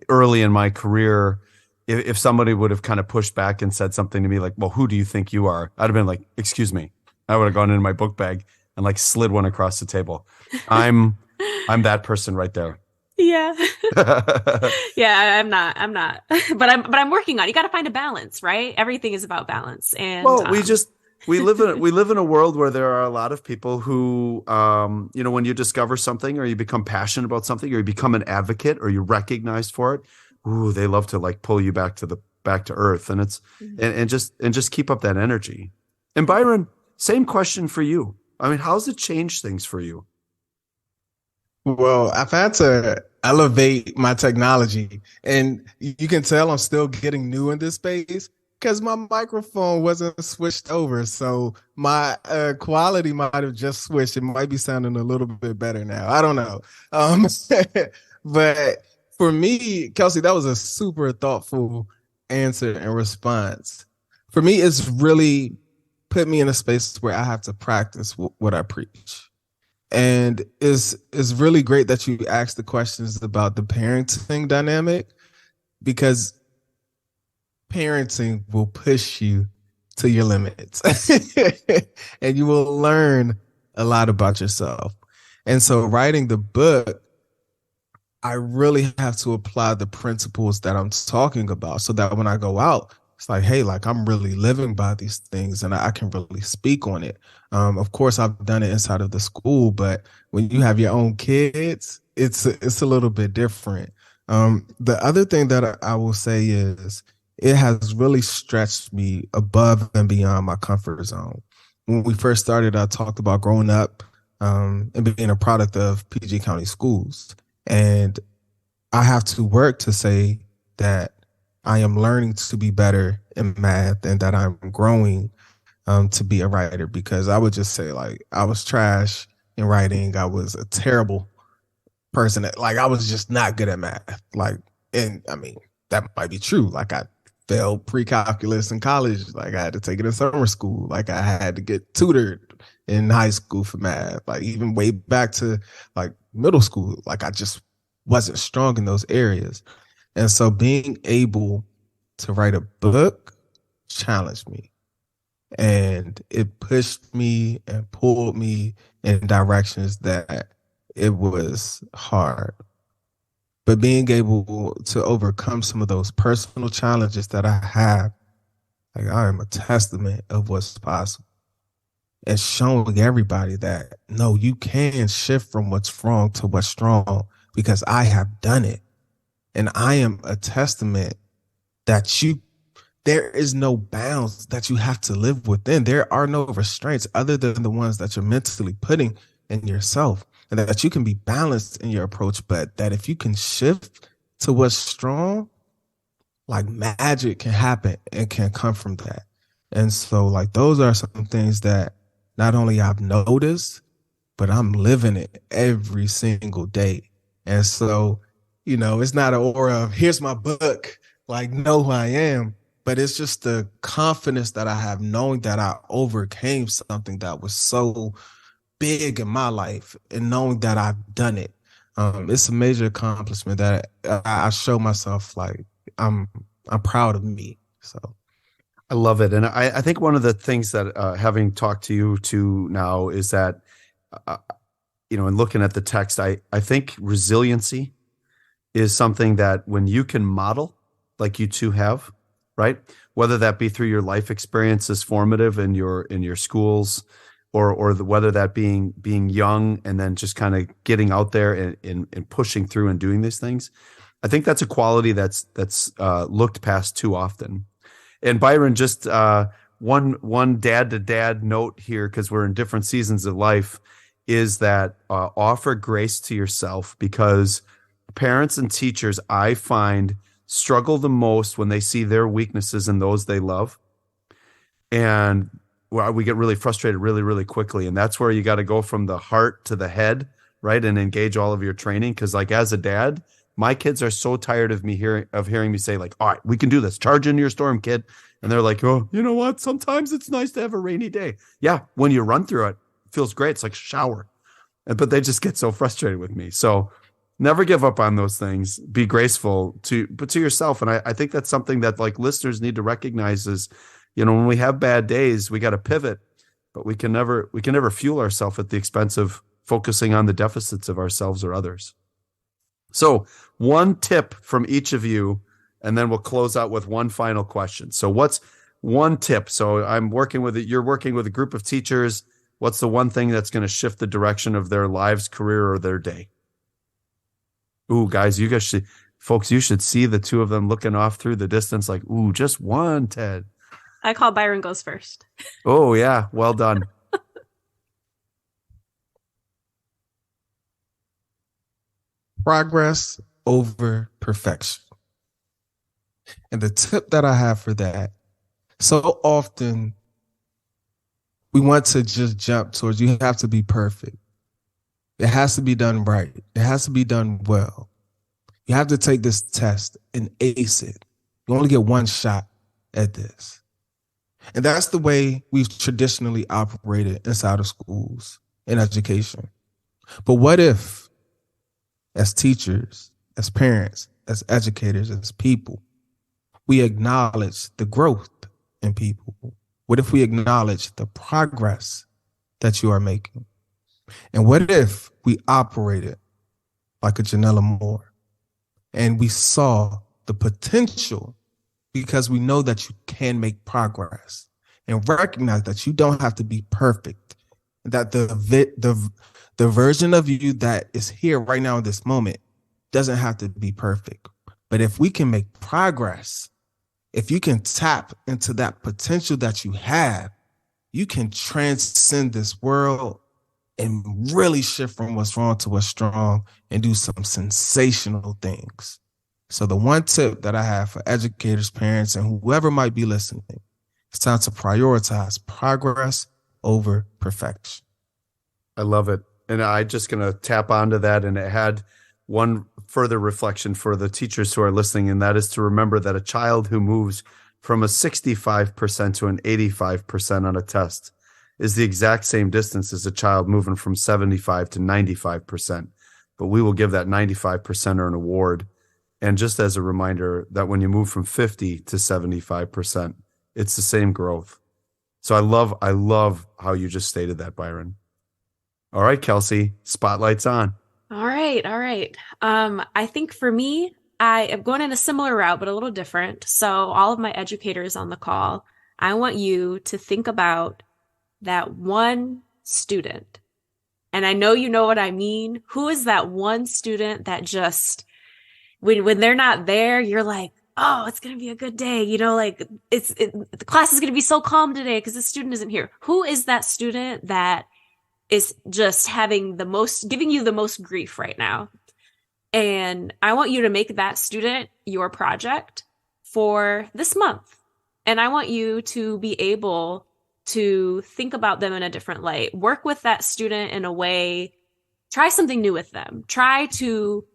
early in my career, if somebody would have kind of pushed back and said something to me like, well, who do you think you are? I'd have been like, excuse me. I would have gone into my book bag and like slid one across the table. I'm that person right there. Yeah. Yeah, I'm not. But I'm working on it. You got to find a balance, right? Everything is about balance. And we live in a world where there are a lot of people who when you discover something or you become passionate about something or you become an advocate or you're recognized for it, ooh, they love to like pull you back to earth. And it's and just keep up that energy. And Byron, same question for you. I mean, how's it changed things for you? Well, I've had to elevate my technology, and you can tell I'm still getting new in this space because my microphone wasn't switched over. So my quality might have just switched. It might be sounding a little bit better now. I don't know. But for me, Kelsie, that was a super thoughtful answer and response. For me, it's really put me in a space where I have to practice what I preach. And it's really great that you asked the questions about the parenting dynamic, because parenting will push you to your limits and you will learn a lot about yourself. And so writing the book, I really have to apply the principles that I'm talking about so that when I go out, it's like, hey, like I'm really living by these things and I can really speak on it. Of course, I've done it inside of the school, but when you have your own kids, it's a little bit different. The other thing that I will say is it has really stretched me above and beyond my comfort zone. When we first started, I talked about growing up and being a product of PG County schools. And I have to work to say that I am learning to be better in math and that I'm growing to be a writer, because I would just say like I was trash in writing. I was a terrible person. I was just not good at math. And I mean, that might be true. Like I failed pre-calculus in college. Like I had to take it in summer school. Like I had to get tutored in high school for math. Like even way back to like middle school. Like I just wasn't strong in those areas. And so being able to write a book challenged me, and it pushed me and pulled me in directions that it was hard. But being able to overcome some of those personal challenges that I have, like I am a testament of what's possible, and showing everybody that, no, you can shift from what's wrong to what's strong, because I have done it. And I am a testament that there is no bounds that you have to live within. There are no restraints other than the ones that you're mentally putting in yourself, and that you can be balanced in your approach, but that if you can shift to what's strong, like magic can happen and can come from that. And so like those are some things that not only I've noticed, but I'm living it every single day. And so, it's not an aura of here's my book, like know who I am, but it's just the confidence that I have knowing that I overcame something that was so big in my life and knowing that I've done it. It's a major accomplishment that I show myself like I'm I'm proud of me. So I love it. And I think one of the things that having talked to you too now is that, uh, in looking at the text, I think resiliency is something that when you can model like you two have, right? Whether that be through your life experiences formative in your schools, or whether that being young and then just kind of getting out there and pushing through and doing these things. I think that's a quality that's looked past too often. And Byron, just one dad to dad note here, because we're in different seasons of life, is that offer grace to yourself, because parents and teachers, I find, struggle the most when they see their weaknesses in those they love. And we get really frustrated really, really quickly. And that's where you got to go from the heart to the head, right? And engage all of your training. Because like as a dad, my kids are so tired of hearing me say like, all right, we can do this. Charge into your storm, kid. And they're like, oh, you know what? Sometimes it's nice to have a rainy day. Yeah, when you run through it, it feels great. It's like a shower. But they just get so frustrated with me. So never give up on those things. Be graceful to yourself. And I think that's something that like listeners need to recognize is, when we have bad days, we got to pivot, but we can never fuel ourselves at the expense of focusing on the deficits of ourselves or others. So one tip from each of you, and then we'll close out with one final question. So what's one tip? So you're working with a group of teachers. What's the one thing that's going to shift the direction of their lives, career, or their day? Ooh, guys, you should see the two of them looking off through the distance like, ooh, just one, Ted. I call Byron goes first. Oh, yeah. Well done. progress over perfection. And the tip that I have for that, so often we want to just jump towards you have to be perfect. It has to be done right. It has to be done well. You have to take this test and ace it. You only get one shot at this. And that's the way we've traditionally operated inside of schools in education. But what if, as teachers, as parents, as educators, as people, we acknowledge the growth in people? What if we acknowledge the progress that you are making? And what if we operated like a Janella Moore and we saw the potential, because we know that you can make progress, and recognize that you don't have to be perfect, that the version of you that is here right now in this moment doesn't have to be perfect. But if we can make progress, if you can tap into that potential that you have, you can transcend this world and really shift from what's wrong to what's strong and do some sensational things. So the one tip that I have for educators, parents, and whoever might be listening, it's time to prioritize progress over perfection. I love it. And I'm just going to tap onto that. And it had one further reflection for the teachers who are listening, and that is to remember that a child who moves from a 65% to an 85% on a test is the exact same distance as a child moving from 75 to 95%. But we will give that 95%er an award. And just as a reminder that when you move from 50 to 75%, it's the same growth. So I love how you just stated that, Byron. All right, Kelsie, spotlight's on. All right. I think for me, I am going in a similar route, but a little different. So all of my educators on the call, I want you to think about that one student. And I know you know what I mean. Who is that one student that just, when they're not there, you're like, oh, it's going to be a good day. Like the class is going to be so calm today because the student isn't here. Who is that student that is just giving you the most grief right now? And I want you to make that student your project for this month. And I want you to be able to think about them in a different light. Work with that student in a way, try something new with them. Try to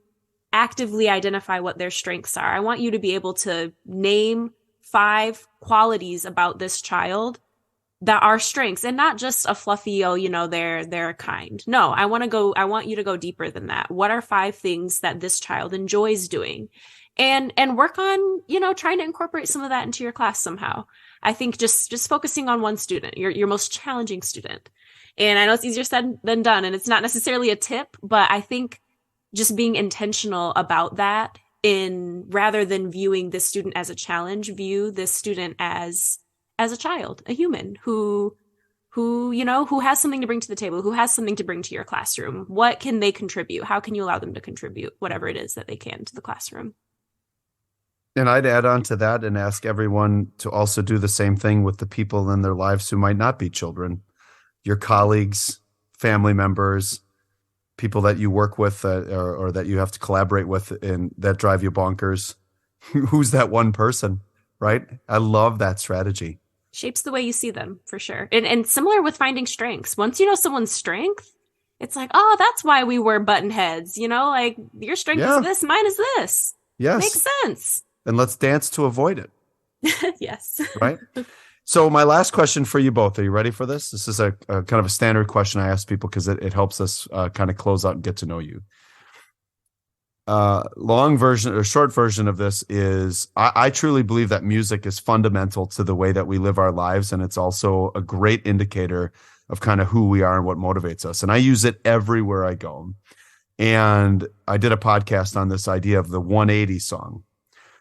actively identify what their strengths are. I want you to be able to name 5 qualities about this child that are strengths, and not just a fluffy, oh, they're kind. No, I want you to go deeper than that. What are 5 things that this child enjoys doing? And work on, trying to incorporate some of that into your class somehow. I think just focusing on one student, your most challenging student. And I know it's easier said than done, and it's not necessarily a tip, but I think just being intentional about that, in rather than viewing this student as a challenge, view this student as a child, a human who has something to bring to the table, who has something to bring to your classroom. What can they contribute? How can you allow them to contribute whatever it is that they can to the classroom? And I'd add on to that and ask everyone to also do the same thing with the people in their lives who might not be children, your colleagues, family members, people that you work with or that you have to collaborate with and that drive you bonkers. Who's that one person, right? I love that strategy. Shapes the way you see them, for sure. And similar with finding strengths. Once you know someone's strength, it's like, oh, that's why we were button heads. Like your strength is this, mine is this. Yes. Makes sense. And let's dance to avoid it. Yes. Right? So my last question for you both. Are you ready for this? This is a kind of a standard question I ask people because it helps us kind of close out and get to know you. Long version or short version of this is I truly believe that music is fundamental to the way that we live our lives. And it's also a great indicator of kind of who we are and what motivates us. And I use it everywhere I go. And I did a podcast on this idea of the 180 song.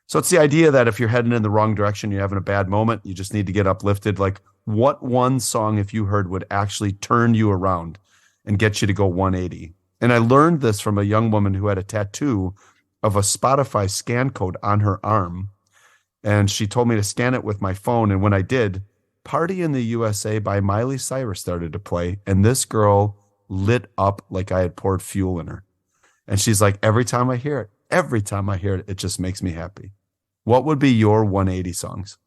So it's the idea that if you're heading in the wrong direction, you're having a bad moment, you just need to get uplifted. Like, what one song, if you heard, would actually turn you around and get you to go 180? And I learned this from a young woman who had a tattoo of a Spotify scan code on her arm. And she told me to scan it with my phone. And when I did, Party in the USA by Miley Cyrus started to play. And this girl lit up like I had poured fuel in her. And she's like, every time I hear it, it just makes me happy. What would be your 180 songs?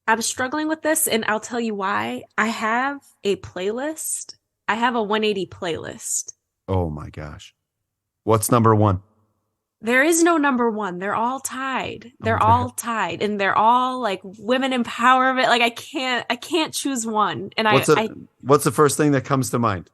I'm struggling with this, and I'll tell you why. I have a playlist. I have a 180 playlist. Oh my gosh. What's number 1? There is no number 1. They're all tied. They're all tied, and they're all like women empowerment. Like I can't choose one. And what's the first thing that comes to mind?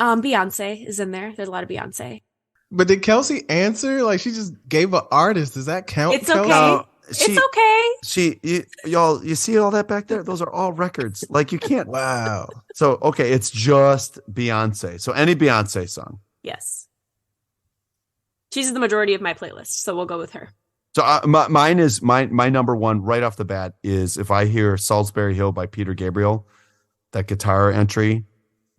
Beyonce is in there. There's a lot of Beyonce. But did Kelsie answer? Like, she just gave an artist. Does that count? It's okay. No, it's okay. Y'all, you see all that back there? Those are all records. Like, you can't. Wow. So, okay, it's just Beyonce. So any Beyonce song. Yes. She's the majority of my playlist, so we'll go with her. So mine is my number 1 right off the bat is if I hear Salisbury Hill by Peter Gabriel, that guitar entry.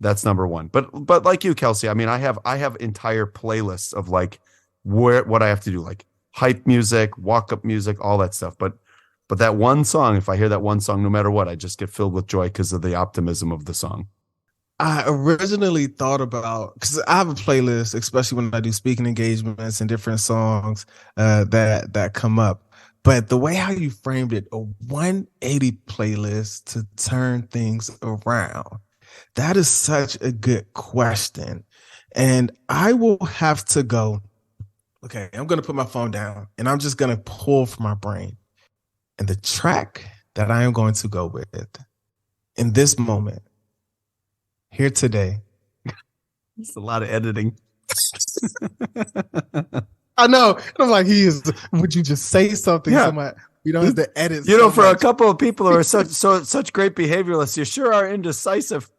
That's number 1. But like you, Kelsie, I mean, I have entire playlists of like what I have to do, like hype music, walk up music, all that stuff. But that one song, if I hear that one song, no matter what, I just get filled with joy because of the optimism of the song. I originally thought about, because I have a playlist, especially when I do speaking engagements and different songs that come up. But the way how you framed it, a 180 playlist to turn things around. That is such a good question. And I will have to go, okay, I'm going to put my phone down and I'm just going to pull from my brain. And the track that I am going to go with in this moment, here today. It's a lot of editing. I know. I'm like, would you just say something? Yeah. We don't have to edit. For a couple of people who are such great behavioralists, you sure are indecisive.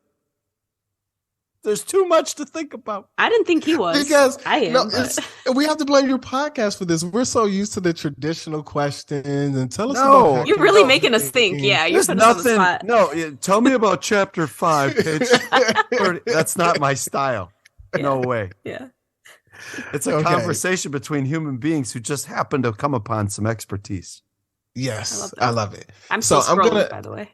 There's too much to think about. I didn't think he was. Because I am. We have to blame your podcast for this. We're so used to the traditional questions and tell us about you're really making us think. Yeah, you're putting us on the spot. No, tell me about chapter 5, page 30. That's not my style. Yeah. No way. Yeah. It's a conversation between human beings who just happen to come upon some expertise. Yes, I love it. I'm so scrolling, by the way.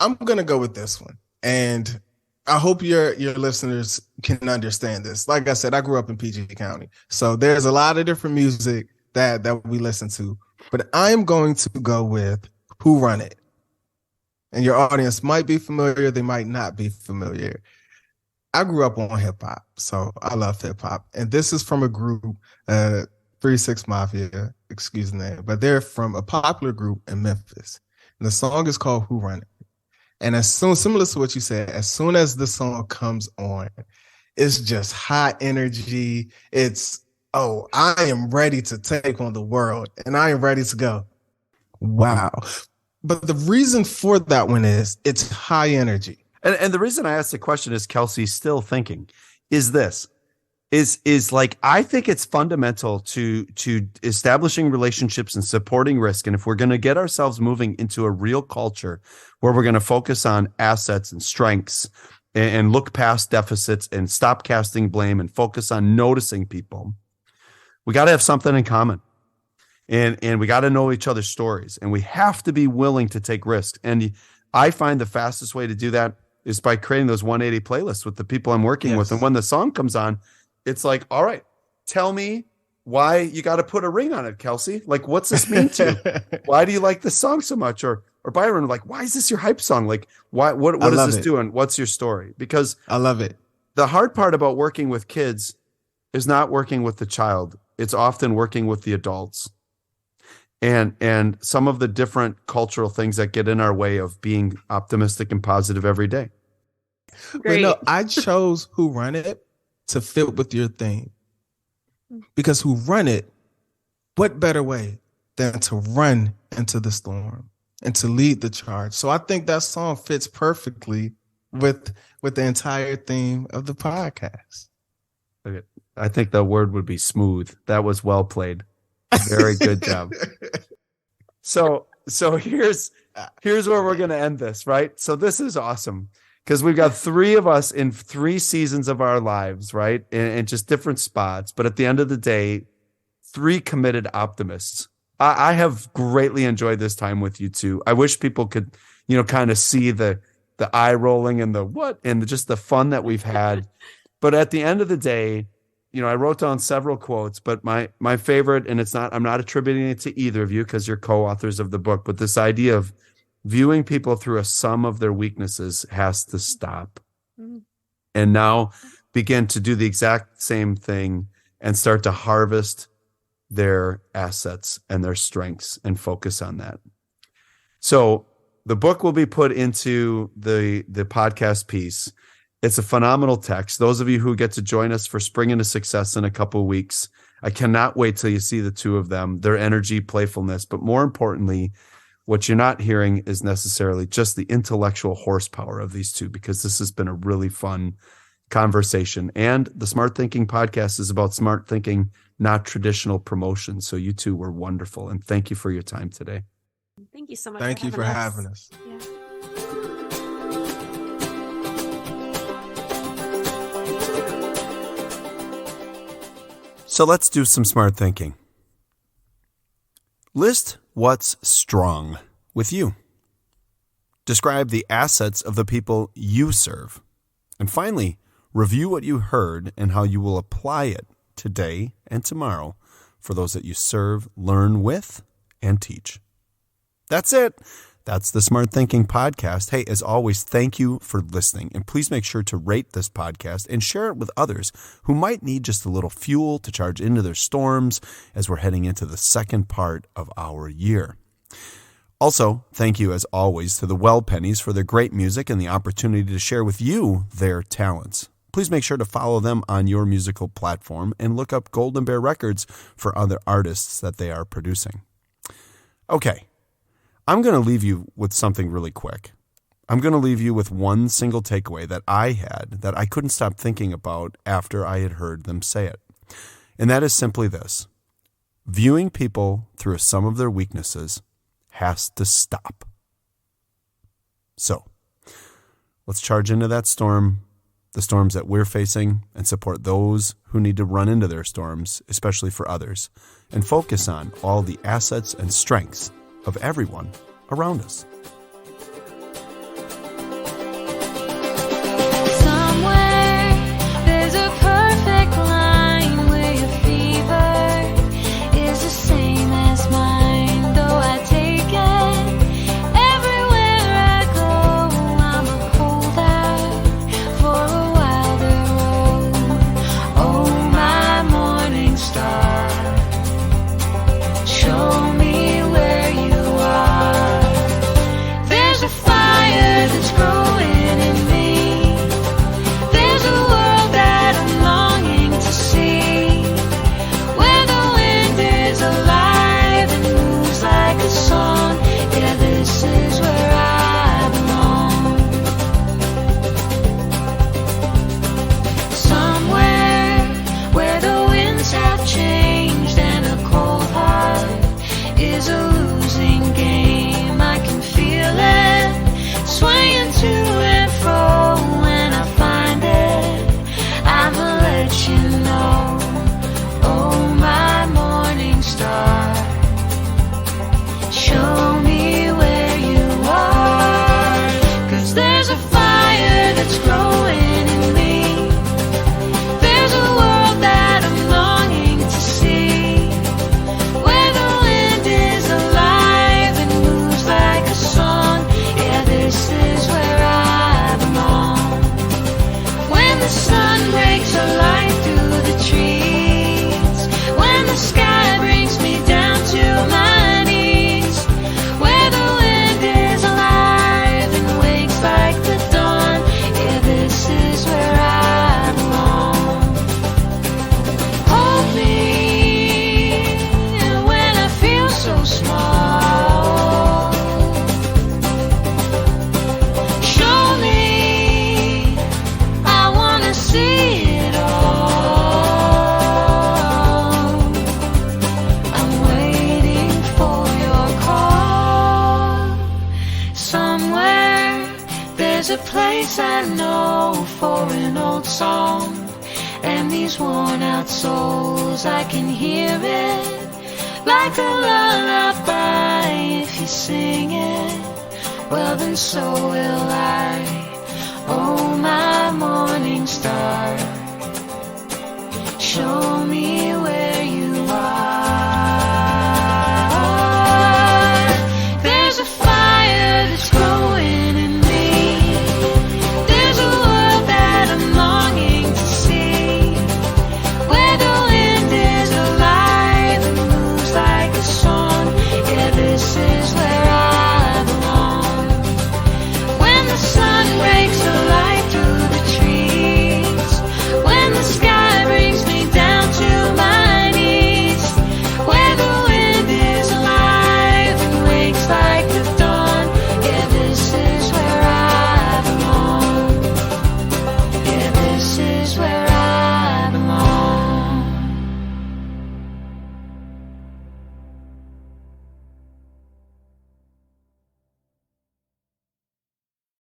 I'm gonna go with this one, and I hope your listeners can understand this. Like I said, I grew up in PG County, so there's a lot of different music that we listen to. But I am going to go with Who Run It? And your audience might be familiar, they might not be familiar. I grew up on hip hop, so I love hip hop. And this is from a group, 3-6 Mafia, excuse the name, but they're from a popular group in Memphis. And the song is called Who Run It? And similar to what you said, as soon as the song comes on, it's just high energy. It's, oh, I am ready to take on the world and I am ready to go. Wow. But the reason for that one is it's high energy. And the reason I asked the question is Kelsey's still thinking is this. Is like, I think it's fundamental to establishing relationships and supporting risk. And if we're going to get ourselves moving into a real culture where we're going to focus on assets and strengths and look past deficits and stop casting blame and focus on noticing people, we got to have something in common. And we got to know each other's stories, and we have to be willing to take risks. And I find the fastest way to do that is by creating those 180 playlists with the people I'm working with. And when the song comes on, it's like, all right, tell me why you got to put a ring on it, Kelsie. Like, what's this mean to you? Why do you like this song so much? Or Byron, like, why is this your hype song? Like, what is this doing? What's your story? Because I love it. The hard part about working with kids is not working with the child. It's often working with the adults. And some of the different cultural things that get in our way of being optimistic and positive every day. Great. But no, I chose Who Run It to fit with your theme. Because Who Run It, what better way than to run into the storm and to lead the charge? So I think that song fits perfectly with the entire theme of the podcast. Okay. I think the word would be smooth. That was well played. Very good job. So here's where we're going to end this, right? So this is awesome because we've got 3 of us in 3 seasons of our lives, right? In just different spots. But at the end of the day, 3 committed optimists. I have greatly enjoyed this time with you two. I wish people could, kind of see the eye rolling and the what and just the fun that we've had. But at the end of the day, I wrote down several quotes, but my favorite, and I'm not attributing it to either of you because you're co-authors of the book, but this idea of viewing people through a sum of their weaknesses has to stop. Mm-hmm. And now begin to do the exact same thing and start to harvest their assets and their strengths and focus on that. So the book will be put into the podcast piece. It's a phenomenal text. Those of you who get to join us for Spring into Success in a couple of weeks, I cannot wait till you see the 2 of them, their energy, playfulness. But more importantly, what you're not hearing is necessarily just the intellectual horsepower of these 2, because this has been a really fun conversation. And the Smart Thinking podcast is about smart thinking, not traditional promotion. So you 2 were wonderful. And thank you for your time today. Thank you so much. Thank you for having us. Yeah. So let's do some smart thinking. List what's strong with you. Describe the assets of the people you serve. And finally, review what you heard and how you will apply it today and tomorrow for those that you serve, learn with, and teach. That's it. That's the Smart Thinking Podcast. Hey, as always, thank you for listening. And please make sure to rate this podcast and share it with others who might need just a little fuel to charge into their storms as we're heading into the second part of our year. Also, thank you, as always, to the Well Pennies for their great music and the opportunity to share with you their talents. Please make sure to follow them on your musical platform and look up Golden Bear Records for other artists that they are producing. Okay. I'm going to leave you with something really quick. I'm going to leave you with one single takeaway that I had that I couldn't stop thinking about after I had heard them say it. And that is simply this. Viewing people through a sum of their weaknesses has to stop. So, let's charge into that storm, the storms that we're facing, and support those who need to run into their storms, especially for others, and focus on all the assets and strengths of everyone around us. Somewhere there's a perfect line where your fever is the same as mine. Though I take it star. Show me where you are, 'cause there's a fire that's growing in me. There's a world that I'm longing to see, where the wind is alive and moves like a song. Yeah, this is where I belong. When the sun breaks a light through the trees, when the sky brings me down to my knees, where the wind is alive and wakes like the dawn. Yeah, this is where I belong. Hold me when I feel so small. Show me, I wanna see it all. I'm waiting for your call. Somewhere there's a place I know for an old song, and these worn out souls, I can hear it like a lullaby. If you sing it, well then so will I. Oh, my morning star, show me